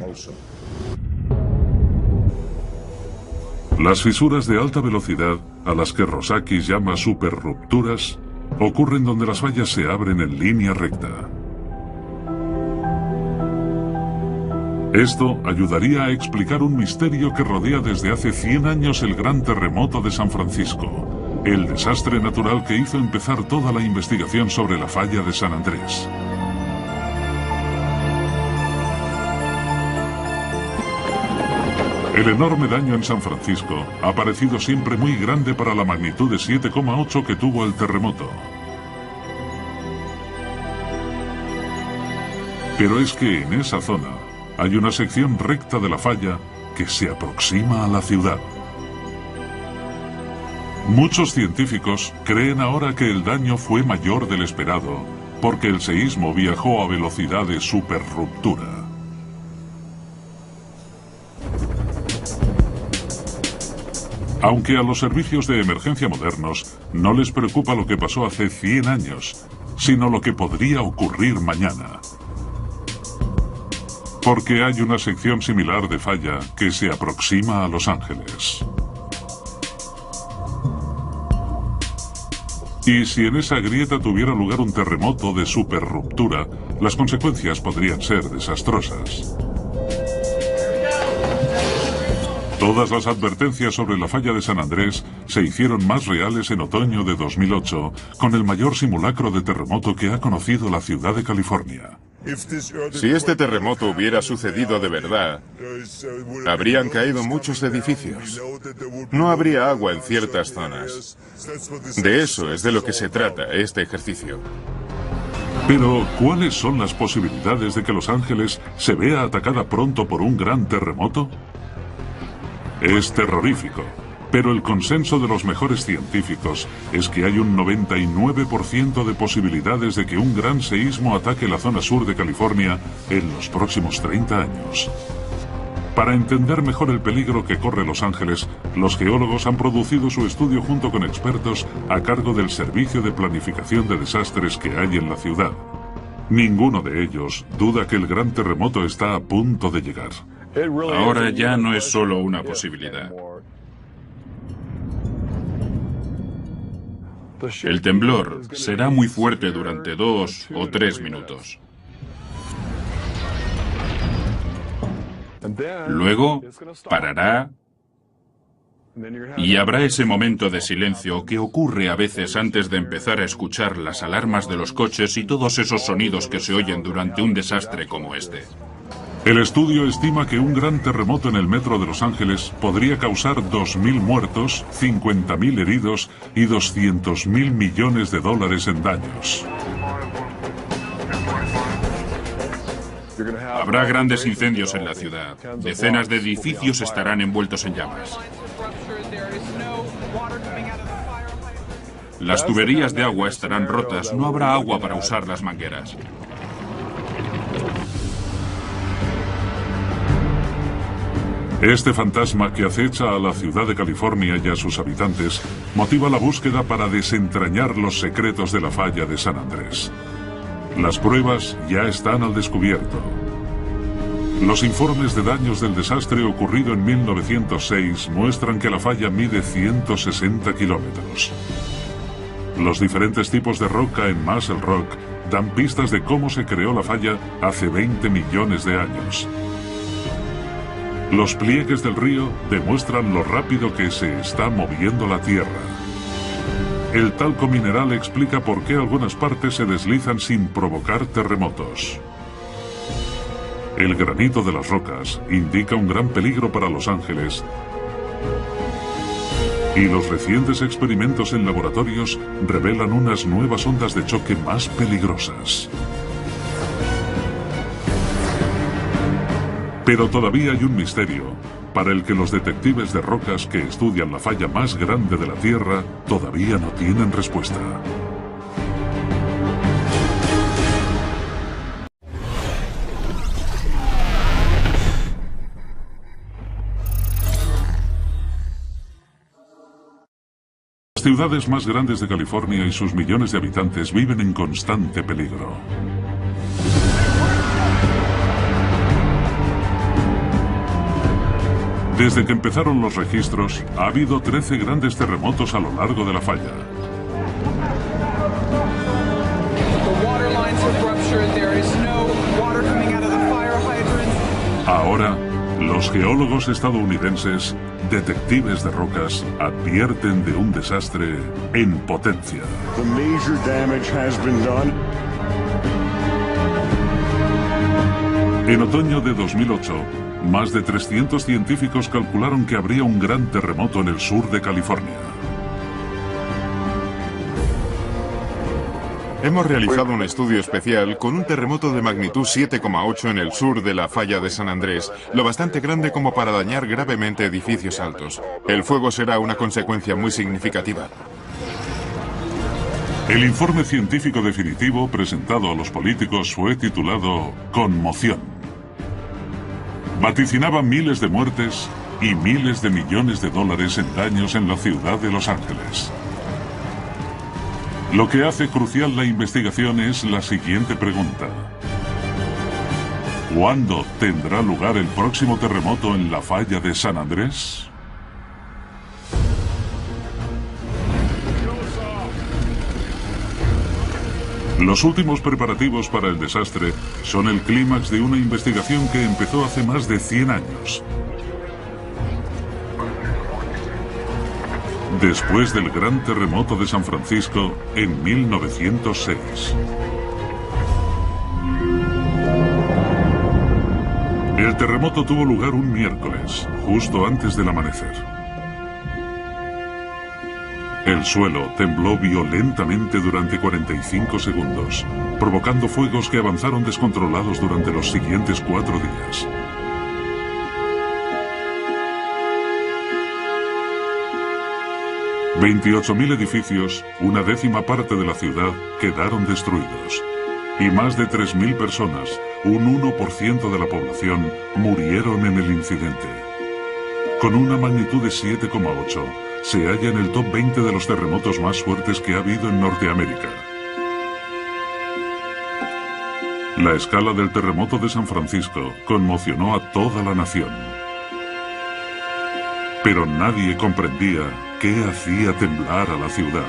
Las fisuras de alta velocidad, a las que Rosakis llama superrupturas, ocurren donde las fallas se abren en línea recta. Esto ayudaría a explicar un misterio que rodea desde hace 100 años el gran terremoto de San Francisco, el desastre natural que hizo empezar toda la investigación sobre la falla de San Andrés. El enorme daño en San Francisco ha parecido siempre muy grande para la magnitud de 7,8 que tuvo el terremoto. Pero es que en esa zona hay una sección recta de la falla que se aproxima a la ciudad. Muchos científicos creen ahora que el daño fue mayor del esperado, porque el seísmo viajó a velocidad de superruptura. Aunque a los servicios de emergencia modernos no les preocupa lo que pasó hace 100 años, sino lo que podría ocurrir mañana. Porque hay una sección similar de falla que se aproxima a Los Ángeles. Y si en esa grieta tuviera lugar un terremoto de superruptura, las consecuencias podrían ser desastrosas. Todas las advertencias sobre la falla de San Andrés se hicieron más reales en otoño de 2008, con el mayor simulacro de terremoto que ha conocido la ciudad de California.
Si este terremoto hubiera sucedido de verdad, habrían caído muchos edificios. No habría agua en ciertas zonas. De eso es de lo que se trata este ejercicio.
Pero, ¿cuáles son las posibilidades de que Los Ángeles se vea atacada pronto por un gran terremoto? Es terrorífico, pero el consenso de los mejores científicos es que hay un 99% de posibilidades de que un gran seísmo ataque la zona sur de California en los próximos 30 años. Para entender mejor el peligro que corre Los Ángeles, los geólogos han producido su estudio junto con expertos a cargo del Servicio de Planificación de Desastres que hay en la ciudad. Ninguno de ellos duda que el gran terremoto está a punto de llegar.
Ahora ya no es solo una posibilidad. El temblor será muy fuerte durante 2 o 3 minutos. Luego parará y habrá ese momento de silencio que ocurre a veces antes de empezar a escuchar las alarmas de los coches y todos esos sonidos que se oyen durante un desastre como este.
El estudio estima que un gran terremoto en el metro de Los Ángeles podría causar 2.000 muertos, 50.000 heridos y 200.000 millones de dólares en daños.
Habrá grandes incendios en la ciudad. Decenas de edificios estarán envueltos en llamas. Las tuberías de agua estarán rotas. No habrá agua para usar las mangueras.
Este fantasma que acecha a la ciudad de California y a sus habitantes motiva la búsqueda para desentrañar los secretos de la falla de San Andrés. Las pruebas ya están al descubierto. Los informes de daños del desastre ocurrido en 1906 muestran que la falla mide 160 kilómetros. Los diferentes tipos de roca en Muscle Rock dan pistas de cómo se creó la falla hace 20 millones de años. Los pliegues del río demuestran lo rápido que se está moviendo la tierra. El talco mineral explica por qué algunas partes se deslizan sin provocar terremotos. El granito de las rocas indica un gran peligro para Los Ángeles. Y los recientes experimentos en laboratorios revelan unas nuevas ondas de choque más peligrosas. Pero todavía hay un misterio para el que los detectives de rocas que estudian la falla más grande de la Tierra todavía no tienen respuesta. Las ciudades más grandes de California y sus millones de habitantes viven en constante peligro. Desde que empezaron los registros, ha habido 13 grandes terremotos a lo largo de la falla. Ahora, los geólogos estadounidenses, detectives de rocas, advierten de un desastre en potencia. En otoño de 2008, más de 300 científicos calcularon que habría un gran terremoto en el sur de California.
Hemos realizado un estudio especial con un terremoto de magnitud 7,8 en el sur de la falla de San Andrés, lo bastante grande como para dañar gravemente edificios altos. El fuego será una consecuencia muy significativa.
El informe científico definitivo presentado a los políticos fue titulado Conmoción. Vaticinaba miles de muertes y miles de millones de dólares en daños en la ciudad de Los Ángeles. Lo que hace crucial la investigación es la siguiente pregunta: ¿cuándo tendrá lugar el próximo terremoto en la falla de San Andrés? Los últimos preparativos para el desastre son el clímax de una investigación que empezó hace más de 100 años. Después del gran terremoto de San Francisco en 1906. El terremoto tuvo lugar un miércoles, justo antes del amanecer. El suelo tembló violentamente durante 45 segundos, provocando fuegos que avanzaron descontrolados durante los siguientes 4 días. $28.000 edificios, una décima parte de la ciudad, quedaron destruidos. Y más de 3.000 personas, un 1% de la población, murieron en el incidente. Con una magnitud de 7,8, se halla en el top 20 de los terremotos más fuertes que ha habido en Norteamérica. La escala del terremoto de San Francisco conmocionó a toda la nación. Pero nadie comprendía qué hacía temblar a la ciudad.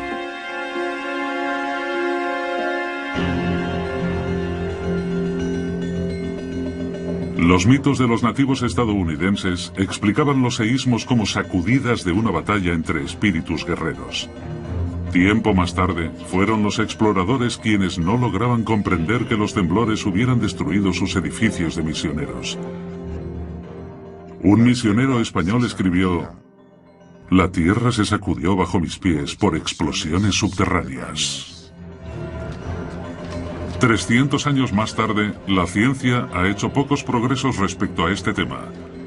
Los mitos de los nativos estadounidenses explicaban los seísmos como sacudidas de una batalla entre espíritus guerreros. Tiempo más tarde, fueron los exploradores quienes no lograban comprender que los temblores hubieran destruido sus edificios de misioneros. Un misionero español escribió: «La tierra se sacudió bajo mis pies por explosiones subterráneas». 300 años más tarde, la ciencia ha hecho pocos progresos respecto a este tema.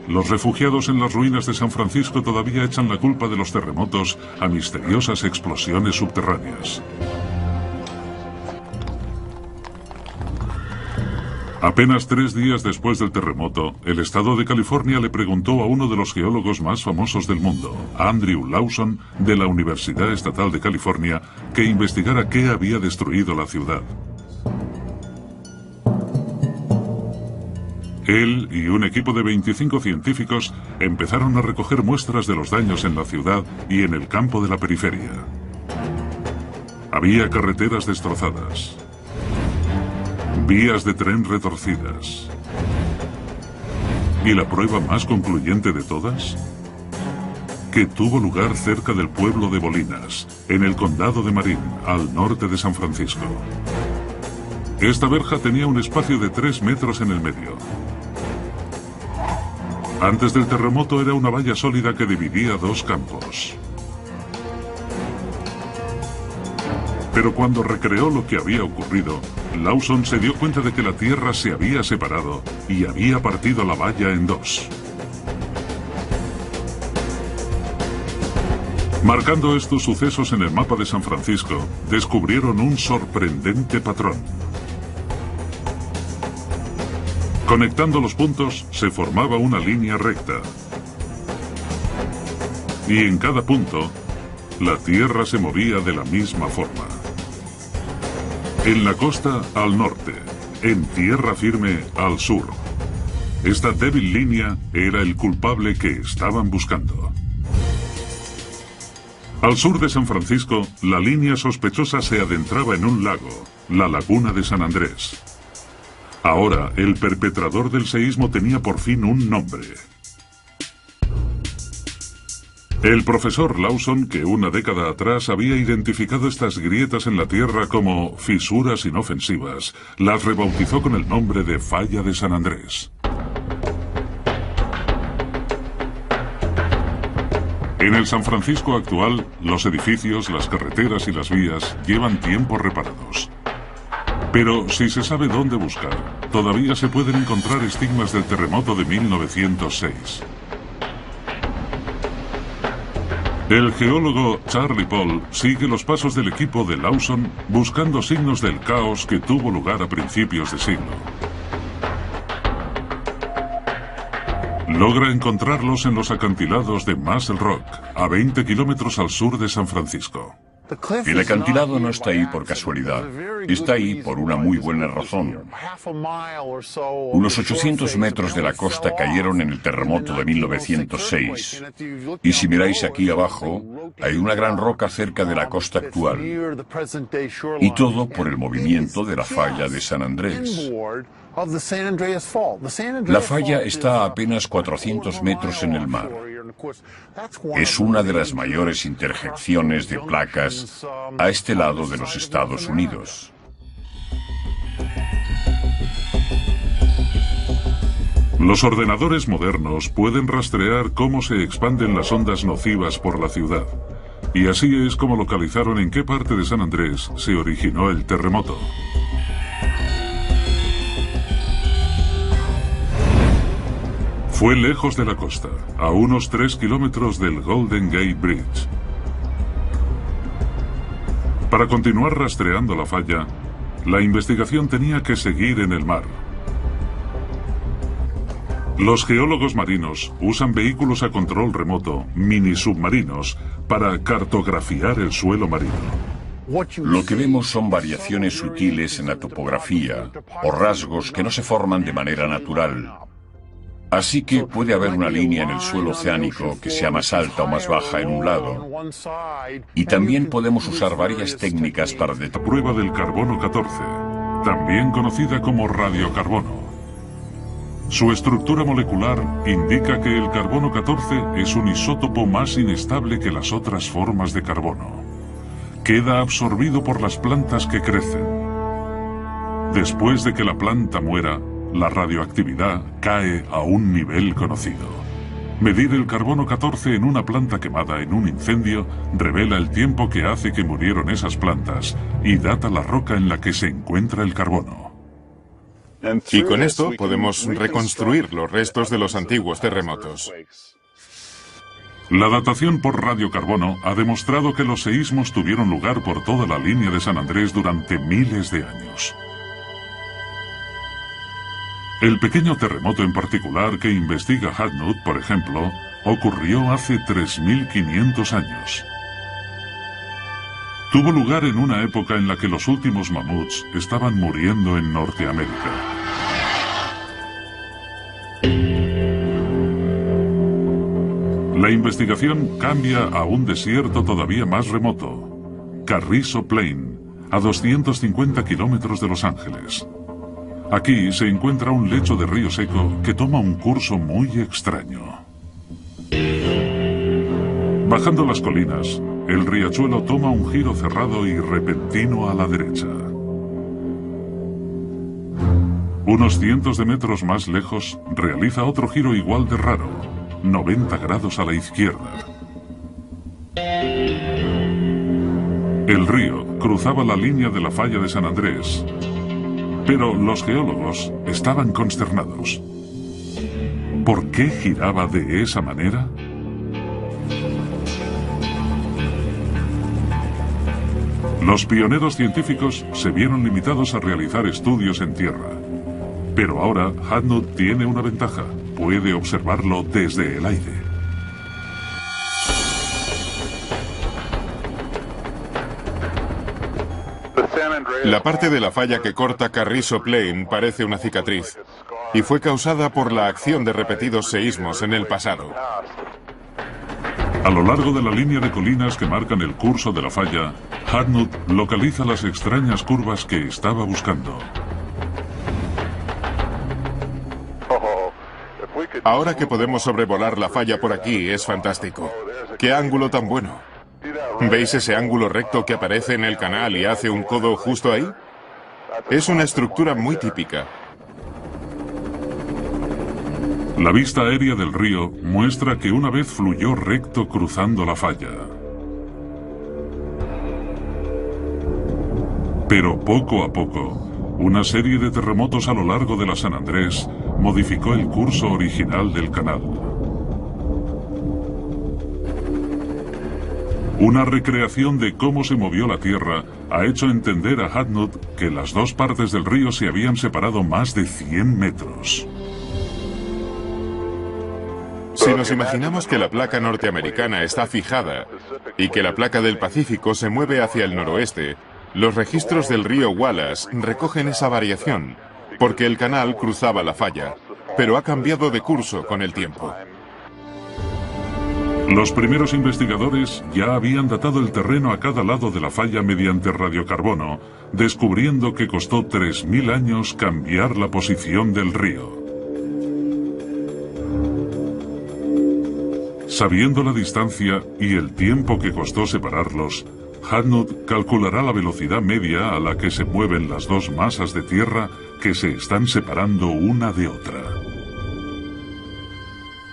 Los refugiados en las ruinas de San Francisco todavía echan la culpa de los terremotos a misteriosas explosiones subterráneas. Apenas 3 días después del terremoto, el estado de California le preguntó a uno de los geólogos más famosos del mundo, Andrew Lawson, de la Universidad Estatal de California, que investigara qué había destruido la ciudad. Él y un equipo de 25 científicos empezaron a recoger muestras de los daños en la ciudad y en el campo de la periferia. Había carreteras destrozadas, vías de tren retorcidas. ¿Y la prueba más concluyente de todas? Que tuvo lugar cerca del pueblo de Bolinas, en el condado de Marin, al norte de San Francisco. Esta verja tenía un espacio de 3 metros en el medio. Antes del terremoto era una valla sólida que dividía 2 campos. Pero cuando recreó lo que había ocurrido, Lawson se dio cuenta de que la tierra se había separado y había partido la valla en 2. Marcando estos sucesos en el mapa de San Francisco, descubrieron un sorprendente patrón. Conectando los puntos, se formaba una línea recta. Y en cada punto, la tierra se movía de la misma forma. En la costa, al norte. En tierra firme, al sur. Esta débil línea era el culpable que estaban buscando. Al sur de San Francisco, la línea sospechosa se adentraba en un lago, la Laguna de San Andrés. Ahora, el perpetrador del seísmo tenía por fin un nombre. El profesor Lawson, que una década atrás había identificado estas grietas en la tierra como fisuras inofensivas, las rebautizó con el nombre de Falla de San Andrés. En el San Francisco actual, los edificios, las carreteras y las vías llevan tiempo reparados. Pero si se sabe dónde buscar, todavía se pueden encontrar estigmas del terremoto de 1906. El geólogo Charlie Paul sigue los pasos del equipo de Lawson buscando signos del caos que tuvo lugar a principios de siglo. Logra encontrarlos en los acantilados de Muscle Rock, a 20 kilómetros al sur de San Francisco.
El acantilado no está ahí por casualidad. Está ahí por una muy buena razón. Unos 800 metros de la costa cayeron en el terremoto de 1906. Y si miráis aquí abajo, hay una gran roca cerca de la costa actual. Y todo por el movimiento de la falla de San Andrés. La falla está a apenas 400 metros en el mar. Es una de las mayores interjecciones de placas a este lado de los Estados Unidos.
Los ordenadores modernos pueden rastrear cómo se expanden las ondas nocivas por la ciudad. Y así es como localizaron en qué parte de San Andrés se originó el terremoto. Fue lejos de la costa, a unos 3 kilómetros del Golden Gate Bridge. Para continuar rastreando la falla, la investigación tenía que seguir en el mar. Los geólogos marinos usan vehículos a control remoto, mini submarinos, para cartografiar el suelo marino.
Lo que vemos son variaciones sutiles en la topografía o rasgos que no se forman de manera natural. Así que puede haber una línea en el suelo oceánico que sea más alta o más baja en un lado. Y también podemos usar varias técnicas para
la prueba del carbono 14, también conocida como radiocarbono. Su estructura molecular indica que el carbono 14 es un isótopo más inestable que las otras formas de carbono. Queda absorbido por las plantas que crecen. Después de que la planta muera, la radioactividad cae a un nivel conocido. Medir el carbono 14 en una planta quemada en un incendio revela el tiempo que hace que murieron esas plantas y data la roca en la que se encuentra el carbono.
Y con esto podemos reconstruir los restos de los antiguos terremotos.
La datación por radiocarbono ha demostrado que los seísmos tuvieron lugar por toda la línea de San Andrés durante miles de años. El pequeño terremoto en particular que investiga Hadnut, por ejemplo, ocurrió hace 3.500 años. Tuvo lugar en una época en la que los últimos mamuts estaban muriendo en Norteamérica. La investigación cambia a un desierto todavía más remoto, Carrizo Plain, a 250 kilómetros de Los Ángeles. Aquí se encuentra un lecho de río seco que toma un curso muy extraño. Bajando las colinas, el riachuelo toma un giro cerrado y repentino a la derecha. Unos cientos de metros más lejos, realiza otro giro igual de raro, 90 grados a la izquierda. El río cruzaba la línea de la falla de San Andrés, pero los geólogos estaban consternados. ¿Por qué giraba de esa manera? Los pioneros científicos se vieron limitados a realizar estudios en tierra. Pero ahora Hadnut tiene una ventaja. Puede observarlo desde el aire.
La parte de la falla que corta Carrizo Plain parece una cicatriz, y fue causada por la acción de repetidos seísmos en el pasado.
A lo largo de la línea de colinas que marcan el curso de la falla, Hadnut localiza las extrañas curvas que estaba buscando.
Ahora que podemos sobrevolar la falla por aquí, es fantástico. ¡Qué ángulo tan bueno! ¿Veis ese ángulo recto que aparece en el canal y hace un codo justo ahí? Es una estructura muy típica.
La vista aérea del río muestra que una vez fluyó recto cruzando la falla. Pero poco a poco, una serie de terremotos a lo largo de la San Andrés modificó el curso original del canal. Una recreación de cómo se movió la Tierra ha hecho entender a Hadnut que las dos partes del río se habían separado más de 100 metros.
Si nos imaginamos que la placa norteamericana está fijada y que la placa del Pacífico se mueve hacia el noroeste, los registros del río Wallace recogen esa variación, porque el canal cruzaba la falla, pero ha cambiado de curso con el tiempo.
Los primeros investigadores ya habían datado el terreno a cada lado de la falla mediante radiocarbono, descubriendo que costó 3000 años cambiar la posición del río. Sabiendo la distancia y el tiempo que costó separarlos, Hadnut calculará la velocidad media a la que se mueven las dos masas de tierra que se están separando una de otra.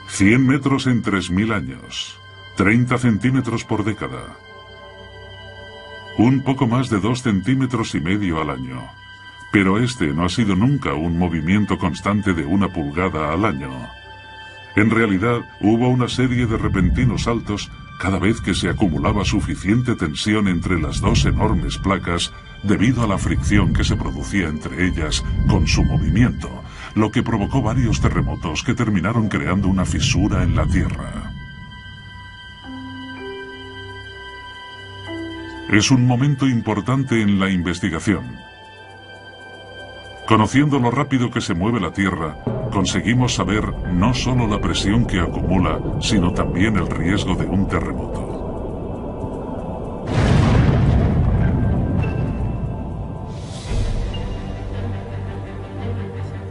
100 metros en 3000 años, 30 centímetros por década. Un poco más de 2,5 centímetros al año. Pero este no ha sido nunca un movimiento constante de 1 pulgada al año. En realidad, hubo una serie de repentinos saltos cada vez que se acumulaba suficiente tensión entre las dos enormes placas debido a la fricción que se producía entre ellas con su movimiento, lo que provocó varios terremotos que terminaron creando una fisura en la Tierra. Es un momento importante en la investigación. Conociendo lo rápido que se mueve la Tierra, conseguimos saber no solo la presión que acumula, sino también el riesgo de un terremoto.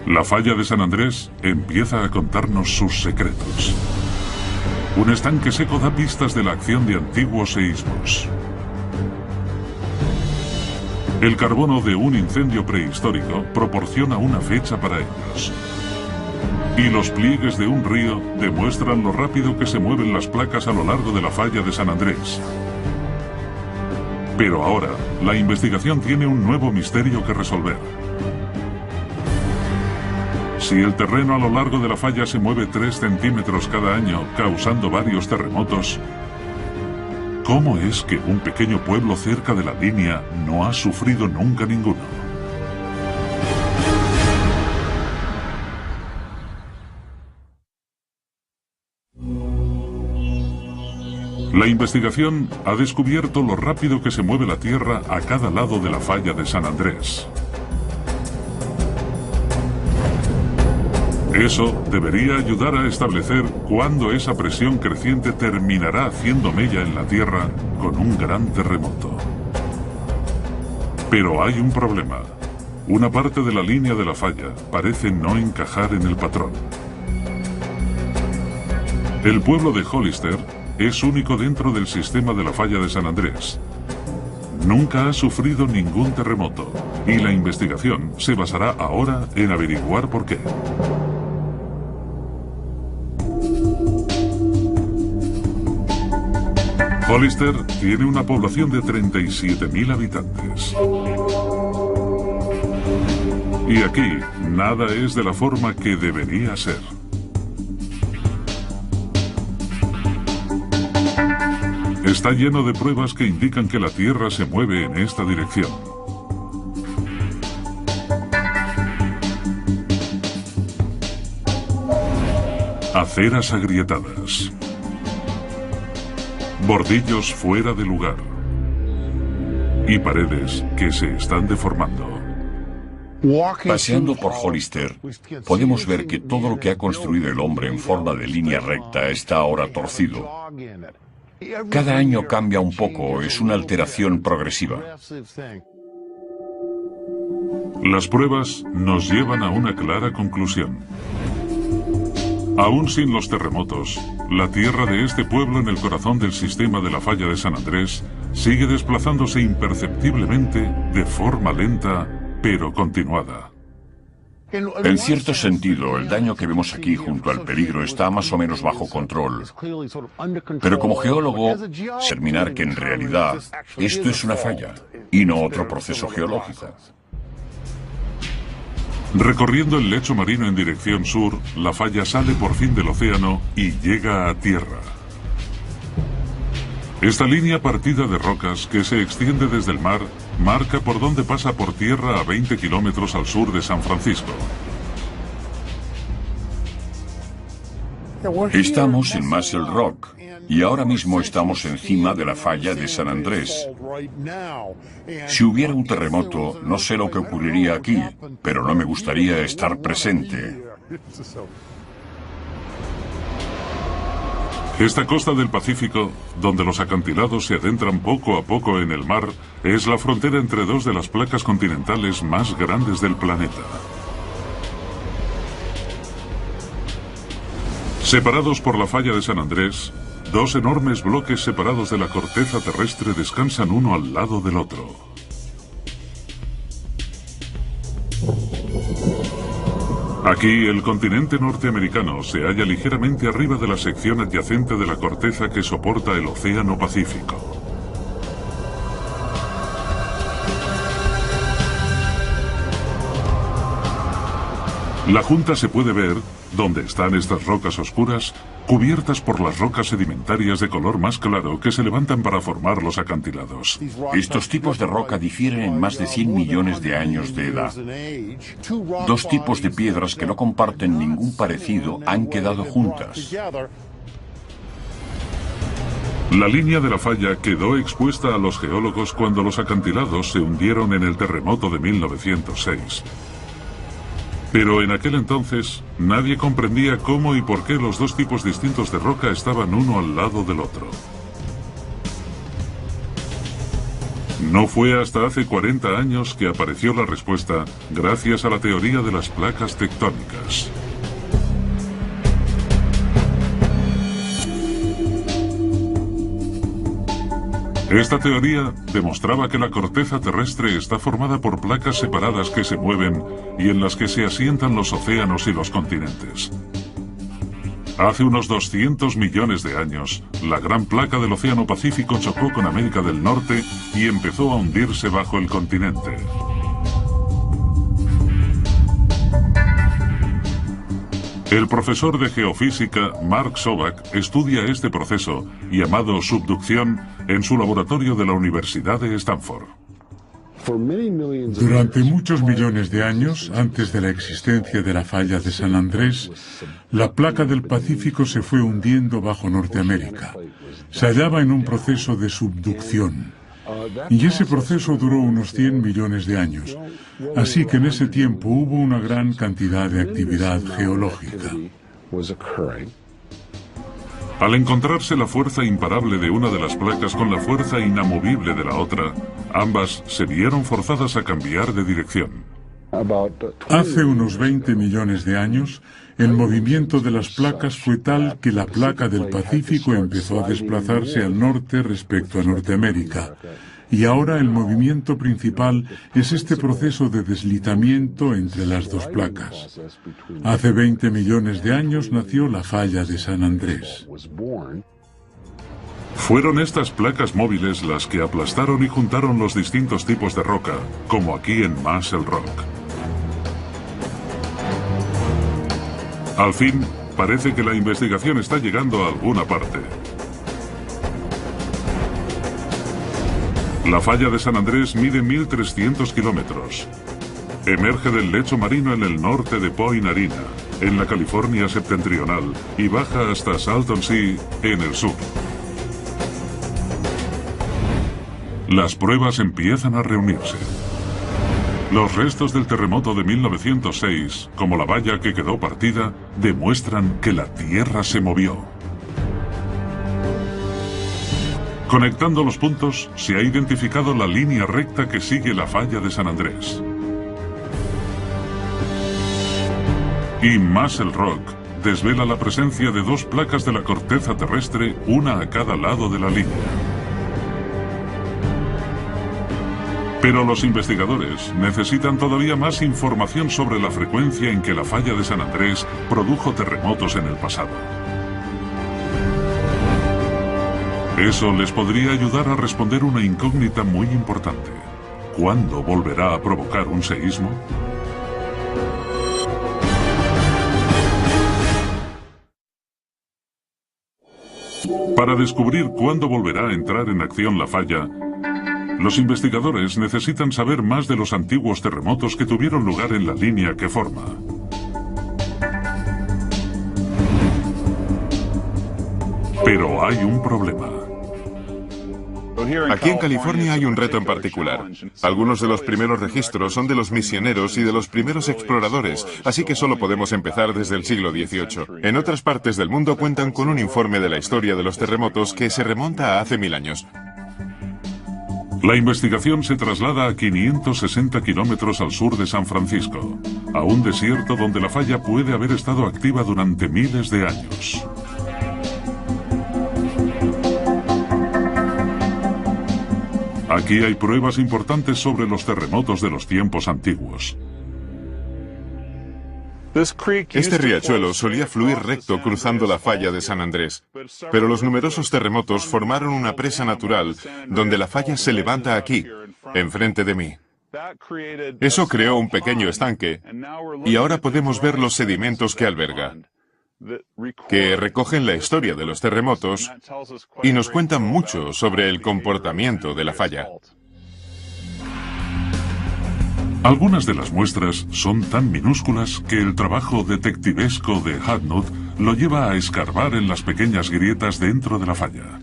La falla de San Andrés empieza a contarnos sus secretos. Un estanque seco da pistas de la acción de antiguos seísmos. El carbono de un incendio prehistórico proporciona una fecha para ellos. Y los pliegues de un río demuestran lo rápido que se mueven las placas a lo largo de la falla de San Andrés. Pero ahora, la investigación tiene un nuevo misterio que resolver. Si el terreno a lo largo de la falla se mueve 3 centímetros cada año, causando varios terremotos, ¿cómo es que un pequeño pueblo cerca de la línea no ha sufrido nunca ninguno? La investigación ha descubierto lo rápido que se mueve la Tierra a cada lado de la falla de San Andrés. Eso debería ayudar a establecer cuándo esa presión creciente terminará haciendo mella en la Tierra con un gran terremoto. Pero hay un problema. Una parte de la línea de la falla parece no encajar en el patrón. El pueblo de Hollister es único dentro del sistema de la falla de San Andrés. Nunca ha sufrido ningún terremoto y la investigación se basará ahora en averiguar por qué. Hollister tiene una población de 37.000 habitantes. Y aquí, nada es de la forma que debería ser. Está lleno de pruebas que indican que la Tierra se mueve en esta dirección. Aceras agrietadas. Bordillos fuera de lugar. Y paredes que se están deformando.
Paseando por Hollister, podemos ver que todo lo que ha construido el hombre en forma de línea recta está ahora torcido. Cada año cambia un poco, es una alteración progresiva.
Las pruebas nos llevan a una clara conclusión. Aún sin los terremotos, la tierra de este pueblo en el corazón del sistema de la falla de San Andrés sigue desplazándose imperceptiblemente de forma lenta, pero continuada.
En cierto sentido, el daño que vemos aquí junto al peligro está más o menos bajo control. Pero como geólogo, determinar que en realidad esto es una falla y no otro proceso geológico.
Recorriendo el lecho marino en dirección sur, la falla sale por fin del océano y llega a tierra. Esta línea partida de rocas que se extiende desde el mar marca por dónde pasa por tierra a 20 kilómetros al sur de San Francisco.
Estamos en Muscle Rock y ahora mismo estamos encima de la falla de San Andrés. Si hubiera un terremoto, no sé lo que ocurriría aquí, pero no me gustaría estar presente.
Esta costa del Pacífico, donde los acantilados se adentran poco a poco en el mar, es la frontera entre dos de las placas continentales más grandes del planeta. Separados por la falla de San Andrés, dos enormes bloques separados de la corteza terrestre descansan uno al lado del otro. Aquí, el continente norteamericano se halla ligeramente arriba de la sección adyacente de la corteza que soporta el Océano Pacífico. La junta se puede ver, donde están estas rocas oscuras, cubiertas por las rocas sedimentarias de color más claro que se levantan para formar los acantilados.
Estos tipos de roca difieren en más de 100 millones de años de edad. Dos tipos de piedras que no comparten ningún parecido han quedado juntas.
La línea de la falla quedó expuesta a los geólogos cuando los acantilados se hundieron en el terremoto de 1906. Pero en aquel entonces, nadie comprendía cómo y por qué los dos tipos distintos de roca estaban uno al lado del otro. No fue hasta hace 40 años que apareció la respuesta, gracias a la teoría de las placas tectónicas. Esta teoría demostraba que la corteza terrestre está formada por placas separadas que se mueven y en las que se asientan los océanos y los continentes. Hace unos 200 millones de años, la gran placa del Océano Pacífico chocó con América del Norte y empezó a hundirse bajo el continente. El profesor de geofísica Mark Sovak estudia este proceso, llamado subducción, en su laboratorio de la Universidad de Stanford.
Durante muchos millones de años, antes de la existencia de la falla de San Andrés, la placa del Pacífico se fue hundiendo bajo Norteamérica. Se hallaba en un proceso de subducción. Y ese proceso duró unos 100 millones de años. Así que en ese tiempo hubo una gran cantidad de actividad geológica.
Al encontrarse la fuerza imparable de una de las placas con la fuerza inamovible de la otra, ambas se vieron forzadas a cambiar de dirección.
Hace unos 20 millones de años, el movimiento de las placas fue tal que la placa del Pacífico empezó a desplazarse al norte respecto a Norteamérica. Y ahora el movimiento principal es este proceso de deslizamiento entre las dos placas. Hace 20 millones de años nació la falla de San Andrés.
Fueron estas placas móviles las que aplastaron y juntaron los distintos tipos de roca, como aquí en Muscle Rock. Al fin, parece que la investigación está llegando a alguna parte. La falla de San Andrés mide 1.300 kilómetros. Emerge del lecho marino en el norte de Point Arena, en la California septentrional, y baja hasta Salton Sea, en el sur. Las pruebas empiezan a reunirse. Los restos del terremoto de 1906, como la valla que quedó partida, demuestran que la Tierra se movió. Conectando los puntos, se ha identificado la línea recta que sigue la falla de San Andrés. Y Muscle Rock desvela la presencia de dos placas de la corteza terrestre, una a cada lado de la línea. Pero los investigadores necesitan todavía más información sobre la frecuencia en que la falla de San Andrés produjo terremotos en el pasado. Eso les podría ayudar a responder una incógnita muy importante. ¿Cuándo volverá a provocar un seísmo? Para descubrir cuándo volverá a entrar en acción la falla, los investigadores necesitan saber más de los antiguos terremotos que tuvieron lugar en la línea que forma. Pero hay un problema.
Aquí en California hay un reto en particular. Algunos de los primeros registros son de los misioneros y de los primeros exploradores, así que solo podemos empezar desde el siglo XVIII. En otras partes del mundo cuentan con un informe de la historia de los terremotos que se remonta a hace 1000 años.
La investigación se traslada a 560 kilómetros al sur de San Francisco, a un desierto donde la falla puede haber estado activa durante miles de años. Aquí hay pruebas importantes sobre los terremotos de los tiempos antiguos.
Este riachuelo solía fluir recto cruzando la falla de San Andrés, pero los numerosos terremotos formaron una presa natural donde la falla se levanta aquí, enfrente de mí. Eso creó un pequeño estanque y ahora podemos ver los sedimentos que alberga, que recogen la historia de los terremotos y nos cuentan mucho sobre el comportamiento de la falla.
Algunas de las muestras son tan minúsculas que el trabajo detectivesco de Hadnot lo lleva a escarbar en las pequeñas grietas dentro de la falla.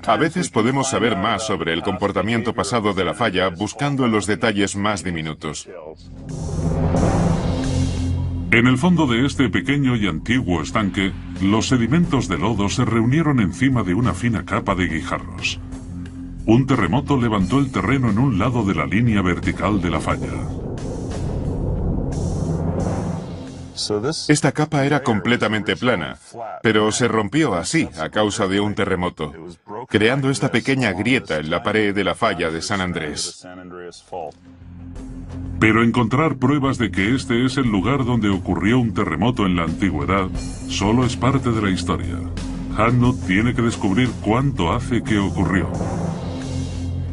A veces podemos saber más sobre el comportamiento pasado de la falla buscando en los detalles más diminutos.
En el fondo de este pequeño y antiguo estanque, los sedimentos de lodo se reunieron encima de una fina capa de guijarros. Un terremoto levantó el terreno en un lado de la línea vertical de la falla.
Esta capa era completamente plana, pero se rompió así a causa de un terremoto, creando esta pequeña grieta en la pared de la falla de San Andrés.
Pero encontrar pruebas de que este es el lugar donde ocurrió un terremoto en la antigüedad solo es parte de la historia. Hadnot tiene que descubrir cuánto hace que ocurrió.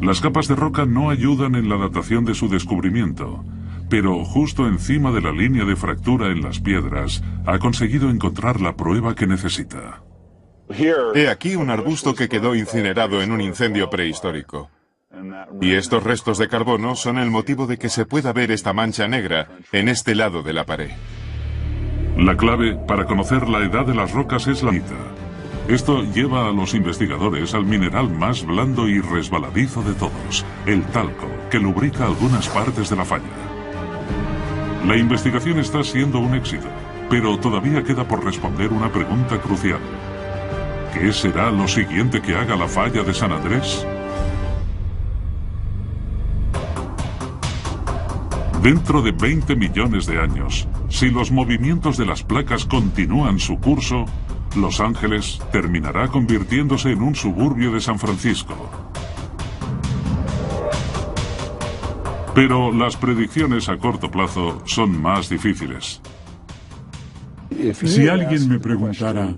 Las capas de roca no ayudan en la datación de su descubrimiento, pero justo encima de la línea de fractura en las piedras ha conseguido encontrar la prueba que necesita.
He aquí un arbusto que quedó incinerado en un incendio prehistórico. Y estos restos de carbono son el motivo de que se pueda ver esta mancha negra en este lado de la pared.
La clave para conocer la edad de las rocas es la lanita. Esto lleva a los investigadores al mineral más blando y resbaladizo de todos, el talco, que lubrica algunas partes de la falla. La investigación está siendo un éxito, pero todavía queda por responder una pregunta crucial. ¿Qué será lo siguiente que haga la falla de San Andrés? Dentro de 20 millones de años, si los movimientos de las placas continúan su curso, Los Ángeles terminará convirtiéndose en un suburbio de San Francisco. Pero las predicciones a corto plazo son más difíciles.
Si alguien me preguntara,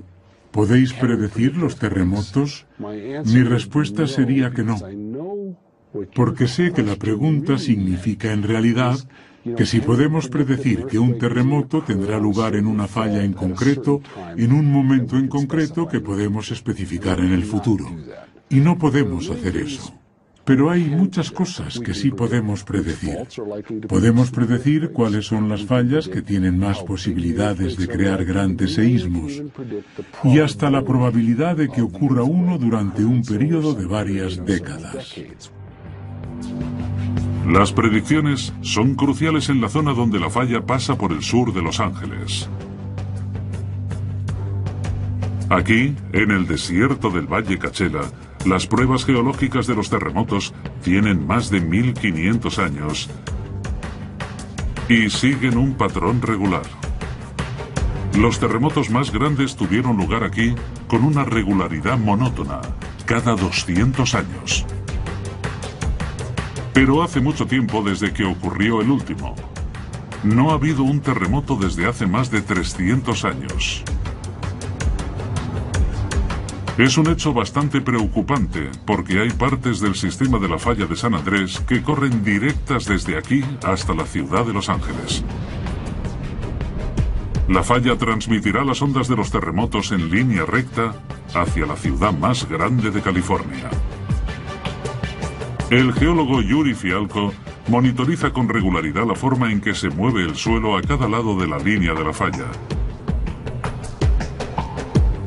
¿podéis predecir los terremotos? Mi respuesta sería que no. Porque sé que la pregunta significa en realidad que si podemos predecir que un terremoto tendrá lugar en una falla en concreto, en un momento en concreto que podemos especificar en el futuro. Y no podemos hacer eso. Pero hay muchas cosas que sí podemos predecir. Podemos predecir cuáles son las fallas que tienen más posibilidades de crear grandes seísmos, y hasta la probabilidad de que ocurra uno durante un periodo de varias décadas.
Las predicciones son cruciales en la zona donde la falla pasa por el sur de Los Ángeles. Aquí, en el desierto del Valle Coachella, las pruebas geológicas de los terremotos tienen más de 1500 años y siguen un patrón regular. Los terremotos más grandes tuvieron lugar aquí con una regularidad monótona, cada 200 años. Pero hace mucho tiempo desde que ocurrió el último. No ha habido un terremoto desde hace más de 300 años. Es un hecho bastante preocupante, porque hay partes del sistema de la falla de San Andrés que corren directas desde aquí hasta la ciudad de Los Ángeles. La falla transmitirá las ondas de los terremotos en línea recta hacia la ciudad más grande de California. El geólogo Yuri Fialko monitoriza con regularidad la forma en que se mueve el suelo a cada lado de la línea de la falla.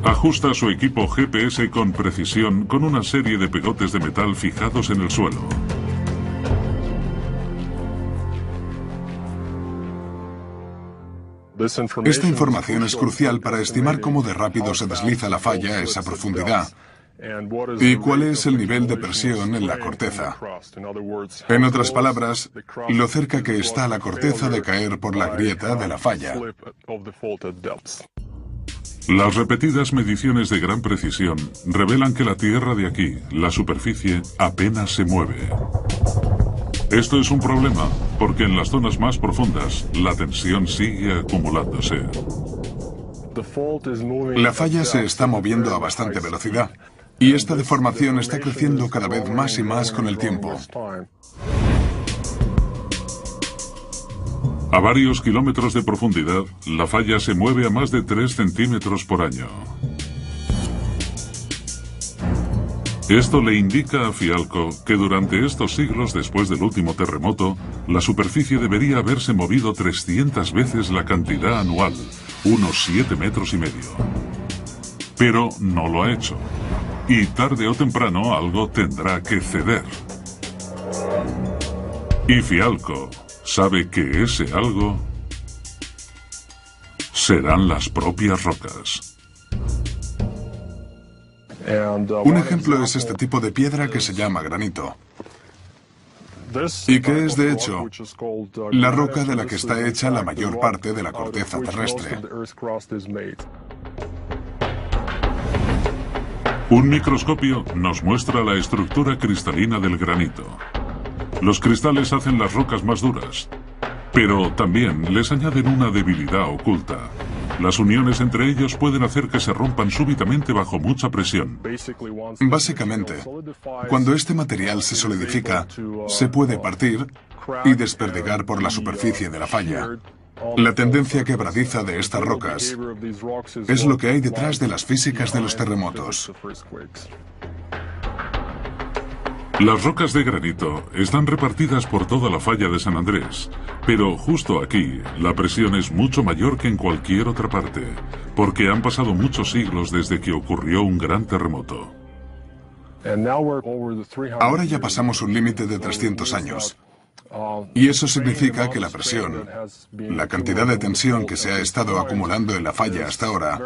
Ajusta su equipo GPS con precisión con una serie de pegotes de metal fijados en el suelo.
Esta información es crucial para estimar cómo de rápido se desliza la falla a esa profundidad y cuál es el nivel de presión en la corteza. En otras palabras, lo cerca que está la corteza de caer por la grieta de la falla.
Las repetidas mediciones de gran precisión revelan que la tierra de aquí, la superficie, apenas se mueve. Esto es un problema, porque en las zonas más profundas, la tensión sigue acumulándose.
La falla se está moviendo a bastante velocidad, y esta deformación está creciendo cada vez más y más con el tiempo.
A varios kilómetros de profundidad, la falla se mueve a más de 3 centímetros por año. Esto le indica a Fialco que durante estos siglos después del último terremoto, la superficie debería haberse movido 300 veces la cantidad anual, unos 7,5 metros. Pero no lo ha hecho. Y tarde o temprano algo tendrá que ceder. Y Fialco sabe que ese algo serán las propias rocas.
Un ejemplo es este tipo de piedra que se llama granito, y que es, de hecho, la roca de la que está hecha la mayor parte de la corteza terrestre.
Un microscopio nos muestra la estructura cristalina del granito. Los cristales hacen las rocas más duras, pero también les añaden una debilidad oculta. Las uniones entre ellos pueden hacer que se rompan súbitamente bajo mucha presión.
Básicamente, cuando este material se solidifica, se puede partir y desperdigar por la superficie de la falla. La tendencia quebradiza de estas rocas es lo que hay detrás de las físicas de los terremotos.
Las rocas de granito están repartidas por toda la falla de San Andrés, pero justo aquí la presión es mucho mayor que en cualquier otra parte, porque han pasado muchos siglos desde que ocurrió un gran terremoto.
Ahora ya pasamos un límite de 300 años. Y eso significa que la presión, la cantidad de tensión que se ha estado acumulando en la falla hasta ahora,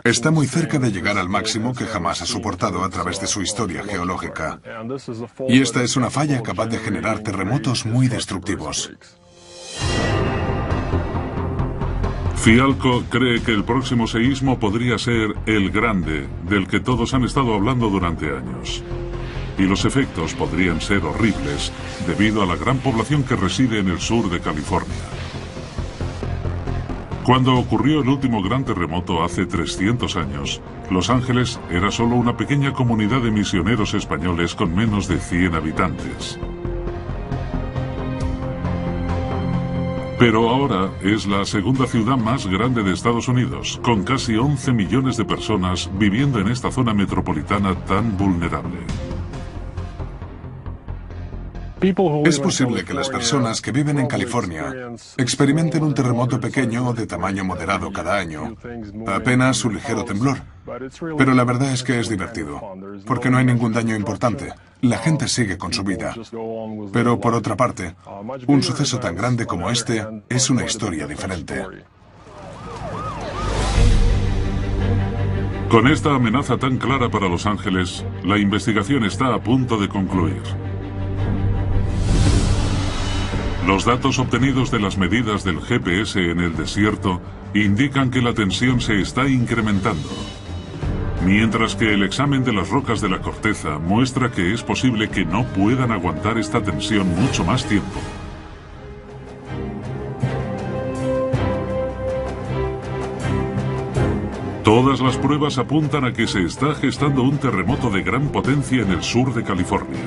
está muy cerca de llegar al máximo que jamás ha soportado a través de su historia geológica. Y esta es una falla capaz de generar terremotos muy destructivos.
Fialco cree que el próximo seísmo podría ser el grande, del que todos han estado hablando durante años. Y los efectos podrían ser horribles debido a la gran población que reside en el sur de California. Cuando ocurrió el último gran terremoto hace 300 años, Los Ángeles era solo una pequeña comunidad de misioneros españoles con menos de 100 habitantes. Pero ahora es la segunda ciudad más grande de Estados Unidos, con casi 11 millones de personas viviendo en esta zona metropolitana tan vulnerable.
Es posible que las personas que viven en California experimenten un terremoto pequeño o de tamaño moderado cada año, apenas un ligero temblor. Pero la verdad es que es divertido, porque no hay ningún daño importante. La gente sigue con su vida. Pero por otra parte, un suceso tan grande como este es una historia diferente.
Con esta amenaza tan clara para Los Ángeles, la investigación está a punto de concluir. Los datos obtenidos de las medidas del GPS en el desierto indican que la tensión se está incrementando, mientras que el examen de las rocas de la corteza muestra que es posible que no puedan aguantar esta tensión mucho más tiempo. Todas las pruebas apuntan a que se está gestando un terremoto de gran potencia en el sur de California.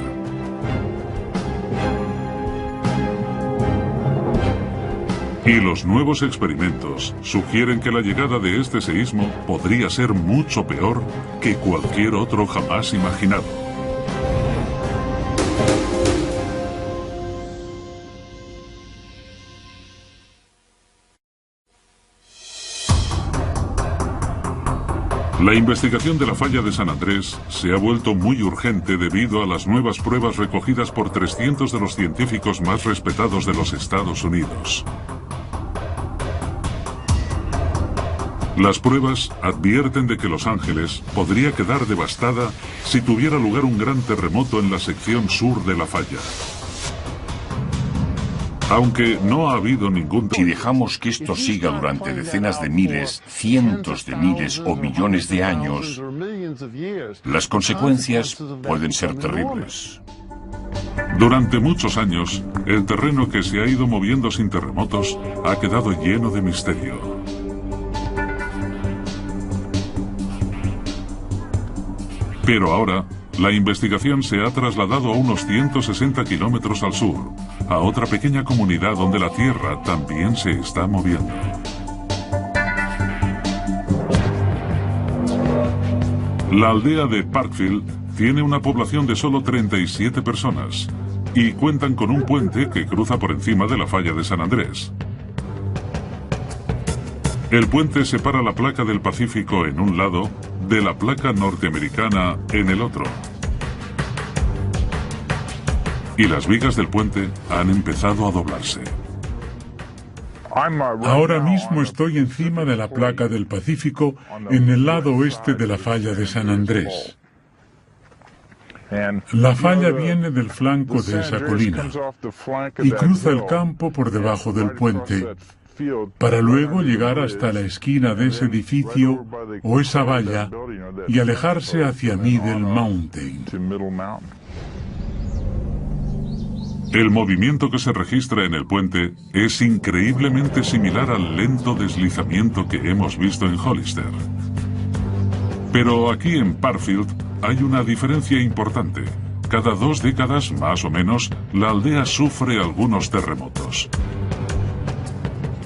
Y los nuevos experimentos sugieren que la llegada de este seísmo podría ser mucho peor que cualquier otro jamás imaginado. La investigación de la falla de San Andrés se ha vuelto muy urgente debido a las nuevas pruebas recogidas por 300 de los científicos más respetados de los Estados Unidos. Las pruebas advierten de que Los Ángeles podría quedar devastada si tuviera lugar un gran terremoto en la sección sur de la falla. Aunque no ha habido ningún...
Si dejamos que esto siga durante decenas de miles, cientos de miles o millones de años, las consecuencias pueden ser terribles.
Durante muchos años, el terreno que se ha ido moviendo sin terremotos ha quedado lleno de misterio. Pero ahora, la investigación se ha trasladado a unos 160 kilómetros al sur, a otra pequeña comunidad donde la Tierra también se está moviendo. La aldea de Parkfield tiene una población de solo 37 personas y cuentan con un puente que cruza por encima de la falla de San Andrés. El puente separa la placa del Pacífico en un lado de la placa norteamericana en el otro. Y las vigas del puente han empezado a doblarse.
Ahora mismo estoy encima de la placa del Pacífico en el lado oeste de la falla de San Andrés. La falla viene del flanco de esa colina y cruza el campo por debajo del puente, para luego llegar hasta la esquina de ese edificio o esa valla y alejarse hacia Middle Mountain.
El movimiento que se registra en el puente es increíblemente similar al lento deslizamiento que hemos visto en Hollister. Pero aquí en Parkfield hay una diferencia importante. Cada 2 décadas, más o menos, la aldea sufre algunos terremotos.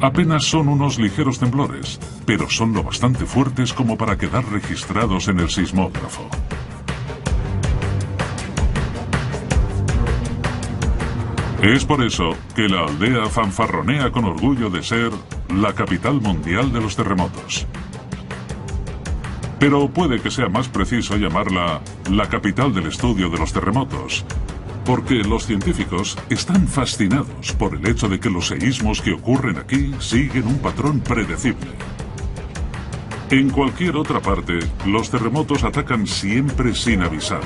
Apenas son unos ligeros temblores, pero son lo bastante fuertes como para quedar registrados en el sismógrafo. Es por eso que la aldea fanfarronea con orgullo de ser la capital mundial de los terremotos. Pero puede que sea más preciso llamarla la capital del estudio de los terremotos, porque los científicos están fascinados por el hecho de que los seísmos que ocurren aquí siguen un patrón predecible. En cualquier otra parte, los terremotos atacan siempre sin avisar.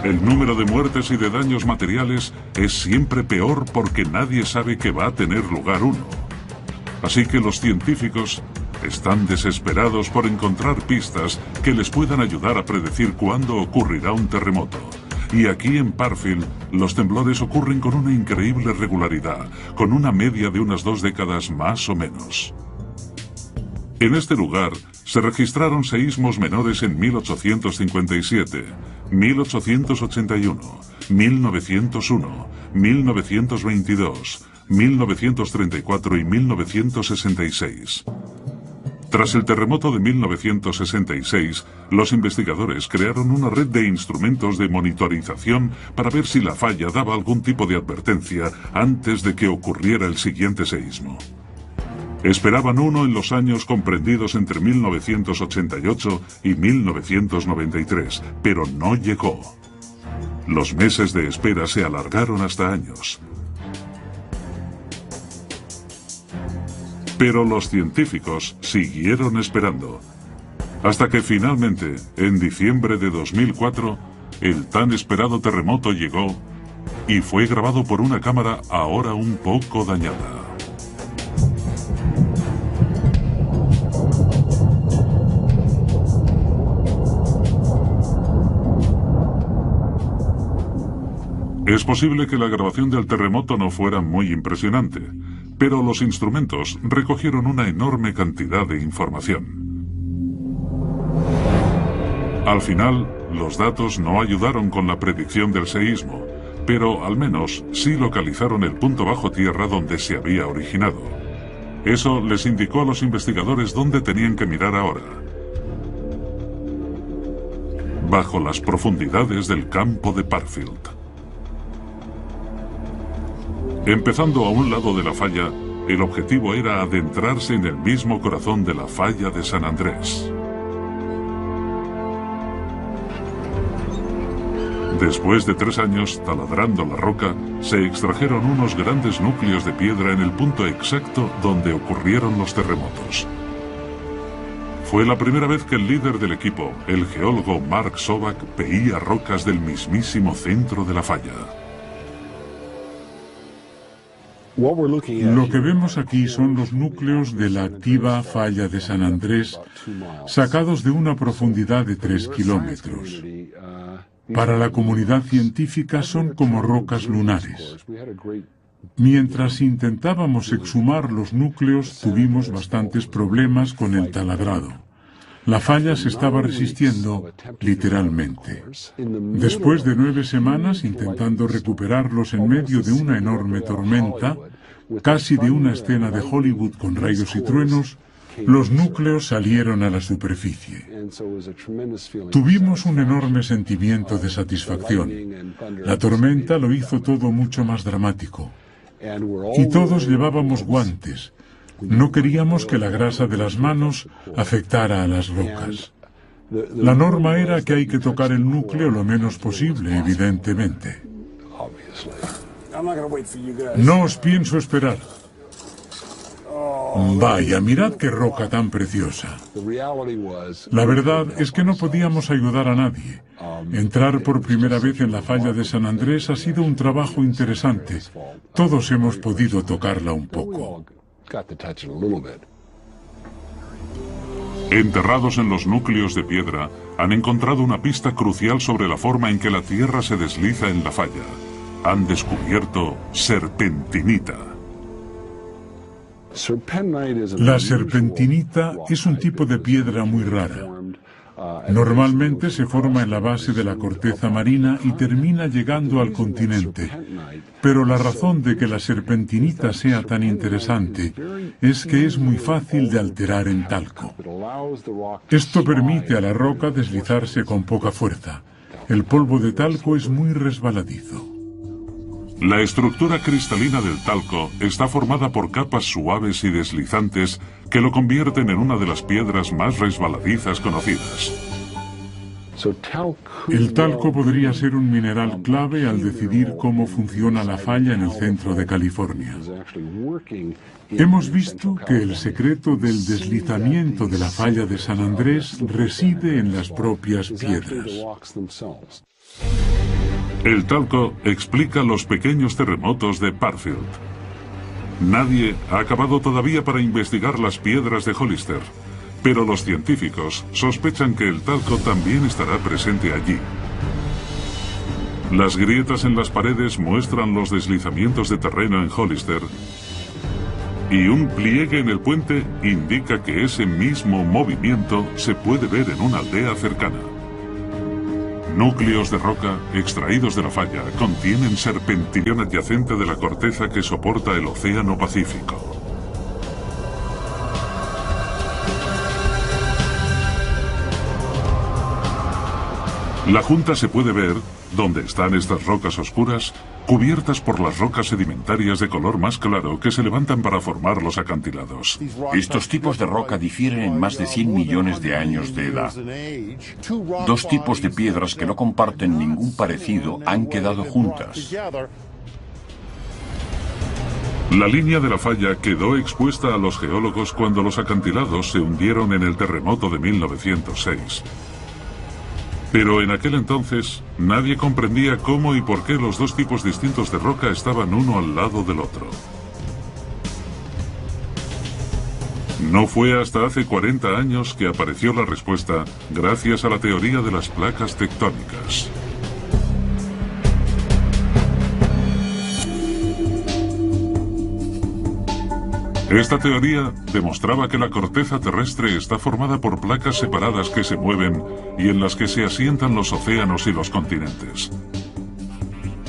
El número de muertes y de daños materiales es siempre peor porque nadie sabe que va a tener lugar uno. Así que los científicos están desesperados por encontrar pistas que les puedan ayudar a predecir cuándo ocurrirá un terremoto. Y aquí en Parkfield, los temblores ocurren con una increíble regularidad, con una media de unas 2 décadas más o menos. En este lugar se registraron seísmos menores en 1857, 1881, 1901, 1922, 1934 y 1966. Tras el terremoto de 1966, los investigadores crearon una red de instrumentos de monitorización para ver si la falla daba algún tipo de advertencia antes de que ocurriera el siguiente seísmo. Esperaban uno en los años comprendidos entre 1988 y 1993, pero no llegó. Los meses de espera se alargaron hasta años. Pero los científicos siguieron esperando, hasta que finalmente, en diciembre de 2004, el tan esperado terremoto llegó y fue grabado por una cámara ahora un poco dañada. Es posible que la grabación del terremoto no fuera muy impresionante, pero los instrumentos recogieron una enorme cantidad de información. Al final, los datos no ayudaron con la predicción del seísmo, pero al menos sí localizaron el punto bajo tierra donde se había originado. Eso les indicó a los investigadores dónde tenían que mirar ahora. Bajo las profundidades del campo de Parkfield. Empezando a un lado de la falla, el objetivo era adentrarse en el mismo corazón de la falla de San Andrés. Después de 3 años taladrando la roca, se extrajeron unos grandes núcleos de piedra en el punto exacto donde ocurrieron los terremotos. Fue la primera vez que el líder del equipo, el geólogo Mark Zoback, veía rocas del mismísimo centro de la falla.
Lo que vemos aquí son los núcleos de la activa falla de San Andrés, sacados de una profundidad de 3 kilómetros. Para la comunidad científica son como rocas lunares. Mientras intentábamos exhumar los núcleos, tuvimos bastantes problemas con el taladrado. La falla se estaba resistiendo, literalmente. Después de 9 semanas intentando recuperarlos en medio de una enorme tormenta, casi de una escena de Hollywood con rayos y truenos, los núcleos salieron a la superficie. Tuvimos un enorme sentimiento de satisfacción. La tormenta lo hizo todo mucho más dramático. Y todos llevábamos guantes. No queríamos que la grasa de las manos afectara a las rocas. La norma era que hay que tocar el núcleo lo menos posible, evidentemente. No os pienso esperar. Vaya, mirad qué roca tan preciosa. La verdad es que no podíamos ayudar a nadie. Entrar por primera vez en la falla de San Andrés ha sido un trabajo interesante. Todos hemos podido tocarla un poco.
Enterrados en los núcleos de piedra, han encontrado una pista crucial sobre la forma en que la Tierra se desliza en la falla. Han descubierto serpentinita.
La serpentinita es un tipo de piedra muy rara. Normalmente se forma en la base de la corteza marina y termina llegando al continente. Pero la razón de que la serpentinita sea tan interesante es que es muy fácil de alterar en talco. Esto permite a la roca deslizarse con poca fuerza. El polvo de talco es muy resbaladizo.
La estructura cristalina del talco está formada por capas suaves y deslizantes que lo convierten en una de las piedras más resbaladizas conocidas.
El talco podría ser un mineral clave al decidir cómo funciona la falla en el centro de California. Hemos visto que el secreto del deslizamiento de la falla de San Andrés reside en las propias piedras.
El talco explica los pequeños terremotos de Parfield. Nadie ha acabado todavía para investigar las piedras de Hollister, pero los científicos sospechan que el talco también estará presente allí. Las grietas en las paredes muestran los deslizamientos de terreno en Hollister, y un pliegue en el puente indica que ese mismo movimiento se puede ver en una aldea cercana. Núcleos de roca extraídos de la falla contienen serpentina adyacente de la corteza que soporta el Océano Pacífico. La junta se puede ver, donde están estas rocas oscuras, cubiertas por las rocas sedimentarias de color más claro que se levantan para formar los acantilados.
Estos tipos de roca difieren en más de 100 millones de años de edad. 2 tipos de piedras que no comparten ningún parecido han quedado juntas.
La línea de la falla quedó expuesta a los geólogos cuando los acantilados se hundieron en el terremoto de 1906. Pero en aquel entonces nadie comprendía cómo y por qué los 2 tipos distintos de roca estaban uno al lado del otro. No fue hasta hace 40 años que apareció la respuesta gracias a la teoría de las placas tectónicas. Esta teoría demostraba que la corteza terrestre está formada por placas separadas que se mueven y en las que se asientan los océanos y los continentes.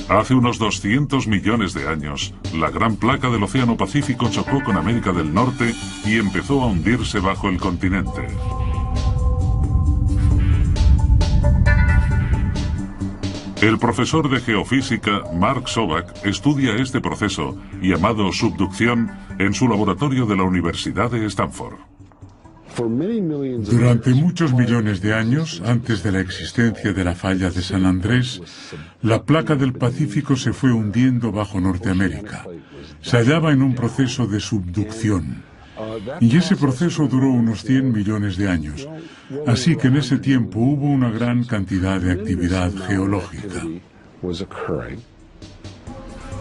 Hace unos 200 millones de años, la gran placa del Océano Pacífico chocó con América del Norte y empezó a hundirse bajo el continente. El profesor de geofísica Mark Zoback estudia este proceso, llamado subducción, en su laboratorio de la Universidad de Stanford.
Durante muchos millones de años, antes de la existencia de la falla de San Andrés, la placa del Pacífico se fue hundiendo bajo Norteamérica. Se hallaba en un proceso de subducción. Y ese proceso duró unos 100 millones de años. Así que en ese tiempo hubo una gran cantidad de actividad geológica.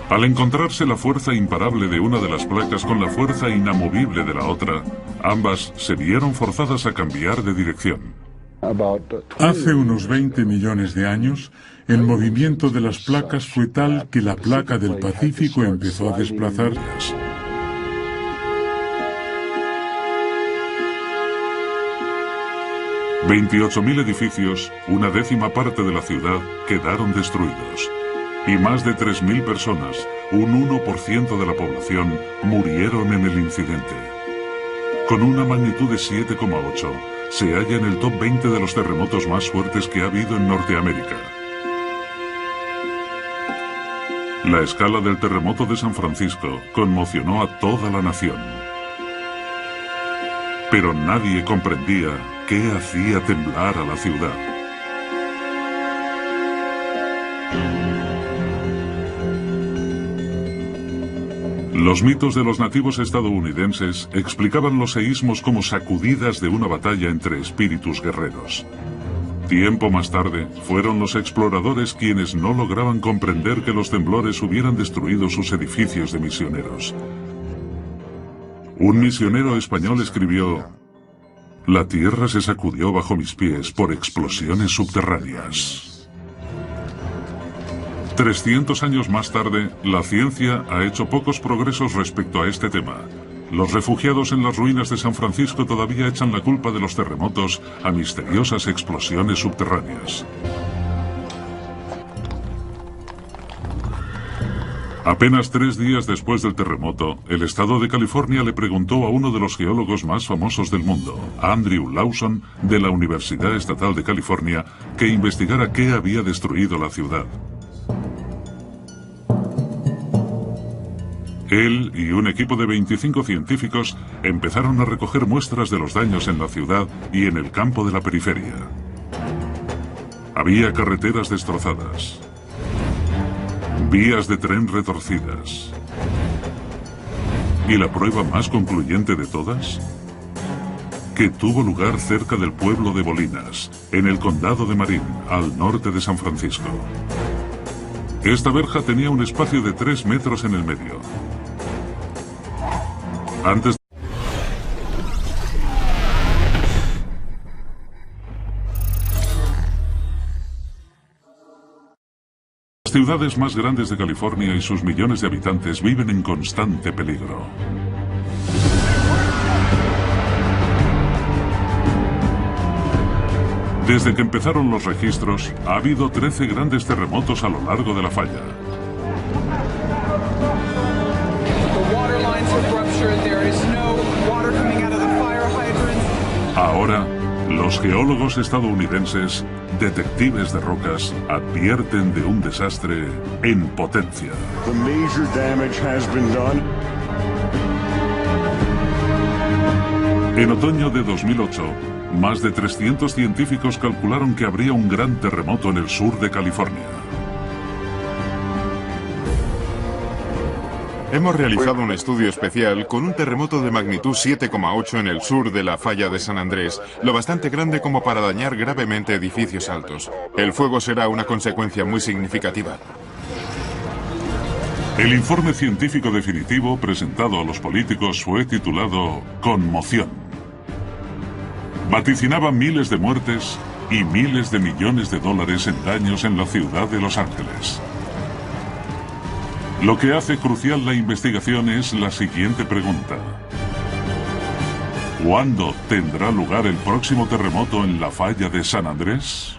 Al encontrarse la fuerza imparable de una de las placas con la fuerza inamovible de la otra, ambas se vieron forzadas a cambiar de dirección.
Hace unos 20 millones de años, el movimiento de las placas fue tal que la placa del Pacífico empezó a desplazarse.
28.000 edificios, una décima parte de la ciudad, quedaron destruidos. Y más de 3.000 personas, un 1% de la población, murieron en el incidente. Con una magnitud de 7,8, se halla en el top 20 de los terremotos más fuertes que ha habido en Norteamérica. La escala del terremoto de San Francisco conmocionó a toda la nación. Pero nadie comprendía qué hacía temblar a la ciudad. Los mitos de los nativos estadounidenses explicaban los seísmos como sacudidas de una batalla entre espíritus guerreros. Tiempo más tarde, fueron los exploradores quienes no lograban comprender que los temblores hubieran destruido sus edificios de misioneros. Un misionero español escribió: "La tierra se sacudió bajo mis pies por explosiones subterráneas". 300 años más tarde, la ciencia ha hecho pocos progresos respecto a este tema. Los refugiados en las ruinas de San Francisco todavía echan la culpa de los terremotos a misteriosas explosiones subterráneas. Apenas 3 días después del terremoto, el estado de California le preguntó a uno de los geólogos más famosos del mundo, Andrew Lawson, de la Universidad Estatal de California, que investigara qué había destruido la ciudad. Él y un equipo de 25 científicos empezaron a recoger muestras de los daños en la ciudad y en el campo de la periferia. Había carreteras destrozadas, vías de tren retorcidas. ¿Y la prueba más concluyente de todas? Que tuvo lugar cerca del pueblo de Bolinas, en el condado de Marin, al norte de San Francisco. Esta verja tenía un espacio de 3 metros en el medio. Antes las ciudades más grandes de California y sus millones de habitantes viven en constante peligro. Desde que empezaron los registros, ha habido 13 grandes terremotos a lo largo de la falla. Ahora, los geólogos estadounidenses, detectives de rocas, advierten de un desastre en potencia. En otoño de 2008, más de 300 científicos calcularon que habría un gran terremoto en el sur de California.
Hemos realizado un estudio especial con un terremoto de magnitud 7,8 en el sur de la falla de San Andrés, lo bastante grande como para dañar gravemente edificios altos. El fuego será una consecuencia muy significativa.
El informe científico definitivo presentado a los políticos fue titulado Conmoción. Vaticinaba miles de muertes y miles de millones de dólares en daños en la ciudad de Los Ángeles. Lo que hace crucial la investigación es la siguiente pregunta: ¿cuándo tendrá lugar el próximo terremoto en la falla de San Andrés?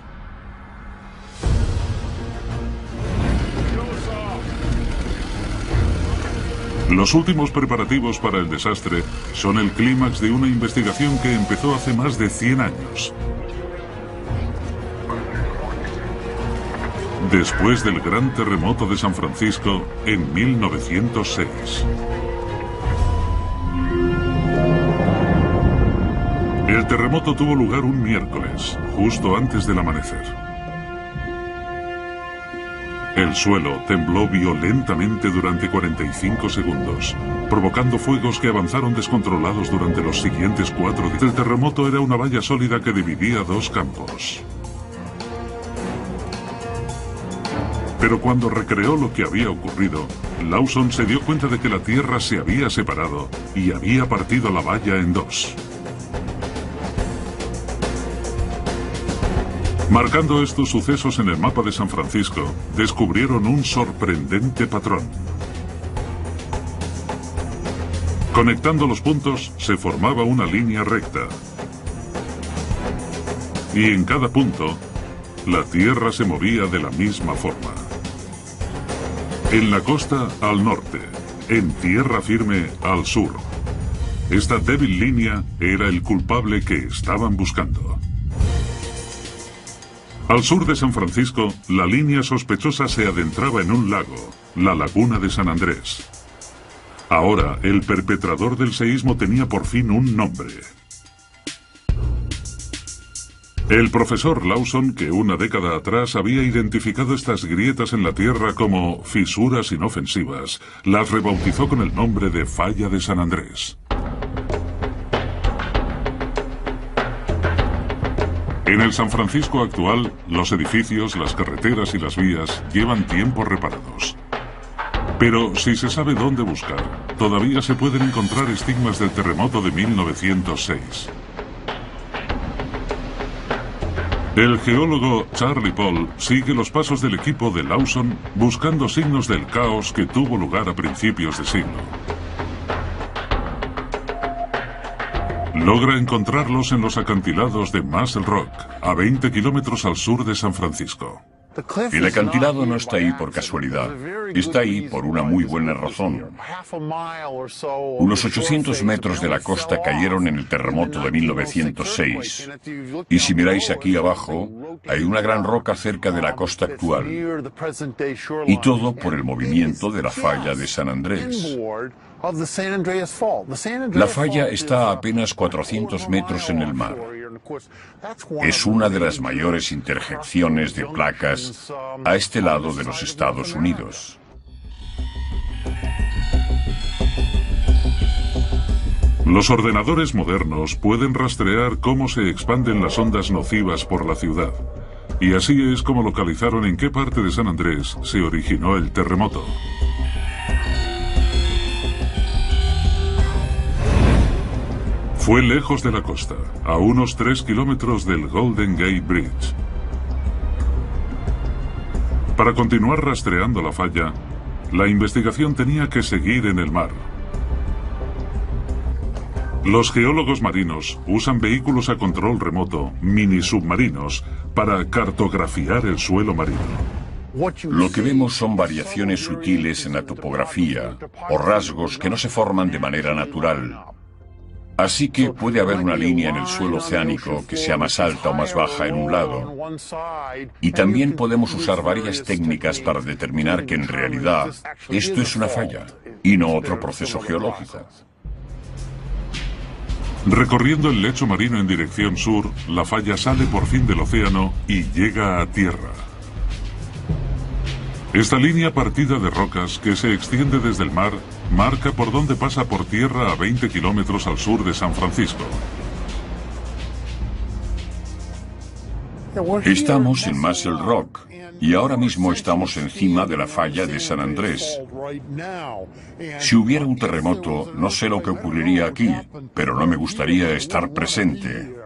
Los últimos preparativos para el desastre son el clímax de una investigación que empezó hace más de 100 años. Después del gran terremoto de San Francisco en 1906. El terremoto tuvo lugar un miércoles, justo antes del amanecer. El suelo tembló violentamente durante 45 segundos, provocando fuegos que avanzaron descontrolados durante los siguientes 4 días. El terremoto era una valla sólida que dividía 2 campos. Pero cuando recreó lo que había ocurrido, Lawson se dio cuenta de que la tierra se había separado y había partido la valla en 2. Marcando estos sucesos en el mapa de San Francisco, descubrieron un sorprendente patrón. Conectando los puntos, se formaba una línea recta. Y en cada punto, la Tierra se movía de la misma forma. En la costa, al norte. En tierra firme, al sur. Esta débil línea era el culpable que estaban buscando. Al sur de San Francisco, la línea sospechosa se adentraba en un lago, la Laguna de San Andrés. Ahora, el perpetrador del seísmo tenía por fin un nombre. El profesor Lawson, que una década atrás había identificado estas grietas en la Tierra como fisuras inofensivas, las rebautizó con el nombre de Falla de San Andrés. En el San Francisco actual, los edificios, las carreteras y las vías llevan tiempo reparados. Pero si se sabe dónde buscar, todavía se pueden encontrar estigmas del terremoto de 1906. El geólogo Charlie Paul sigue los pasos del equipo de Lawson buscando signos del caos que tuvo lugar a principios de siglo. Logra encontrarlos en los acantilados de Muscle Rock, a 20 kilómetros al sur de San Francisco.
El acantilado no está ahí por casualidad. Está ahí por una muy buena razón. Unos 800 metros de la costa cayeron en el terremoto de 1906. Y si miráis aquí abajo, hay una gran roca cerca de la costa actual. Y todo por el movimiento de la falla de San Andrés. La falla está a apenas 400 metros en el mar. Es una de las mayores interjecciones de placas a este lado de los Estados Unidos.
Los ordenadores modernos pueden rastrear cómo se expanden las ondas nocivas por la ciudad. Y así es como localizaron en qué parte de San Andrés se originó el terremoto. Fue lejos de la costa, a unos 3 kilómetros del Golden Gate Bridge. Para continuar rastreando la falla, la investigación tenía que seguir en el mar. Los geólogos marinos usan vehículos a control remoto, mini submarinos, para cartografiar el suelo marino.
Lo que vemos son variaciones sutiles en la topografía o rasgos que no se forman de manera natural. Así que puede haber una línea en el suelo oceánico que sea más alta o más baja en un lado. Y también podemos usar varias técnicas para determinar que en realidad esto es una falla y no otro proceso geológico.
Recorriendo el lecho marino en dirección sur, la falla sale por fin del océano y llega a tierra. Esta línea partida de rocas que se extiende desde el mar marca por dónde pasa por tierra a 20 kilómetros al sur de San Francisco.
Estamos en Muscle Rock y ahora mismo estamos encima de la falla de San Andrés. Si hubiera un terremoto, no sé lo que ocurriría aquí, pero no me gustaría estar presente.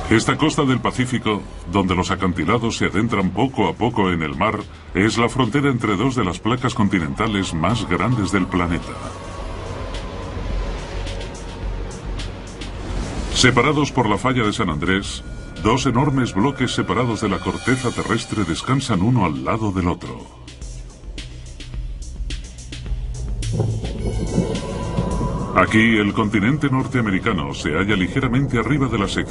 Esta costa del Pacífico, donde los acantilados se adentran poco a poco en el mar, es la frontera entre dos de las placas continentales más grandes del planeta. Separados por la falla de San Andrés, dos enormes bloques separados de la corteza terrestre descansan uno al lado del otro. Aquí, el continente norteamericano se halla ligeramente arriba de la sección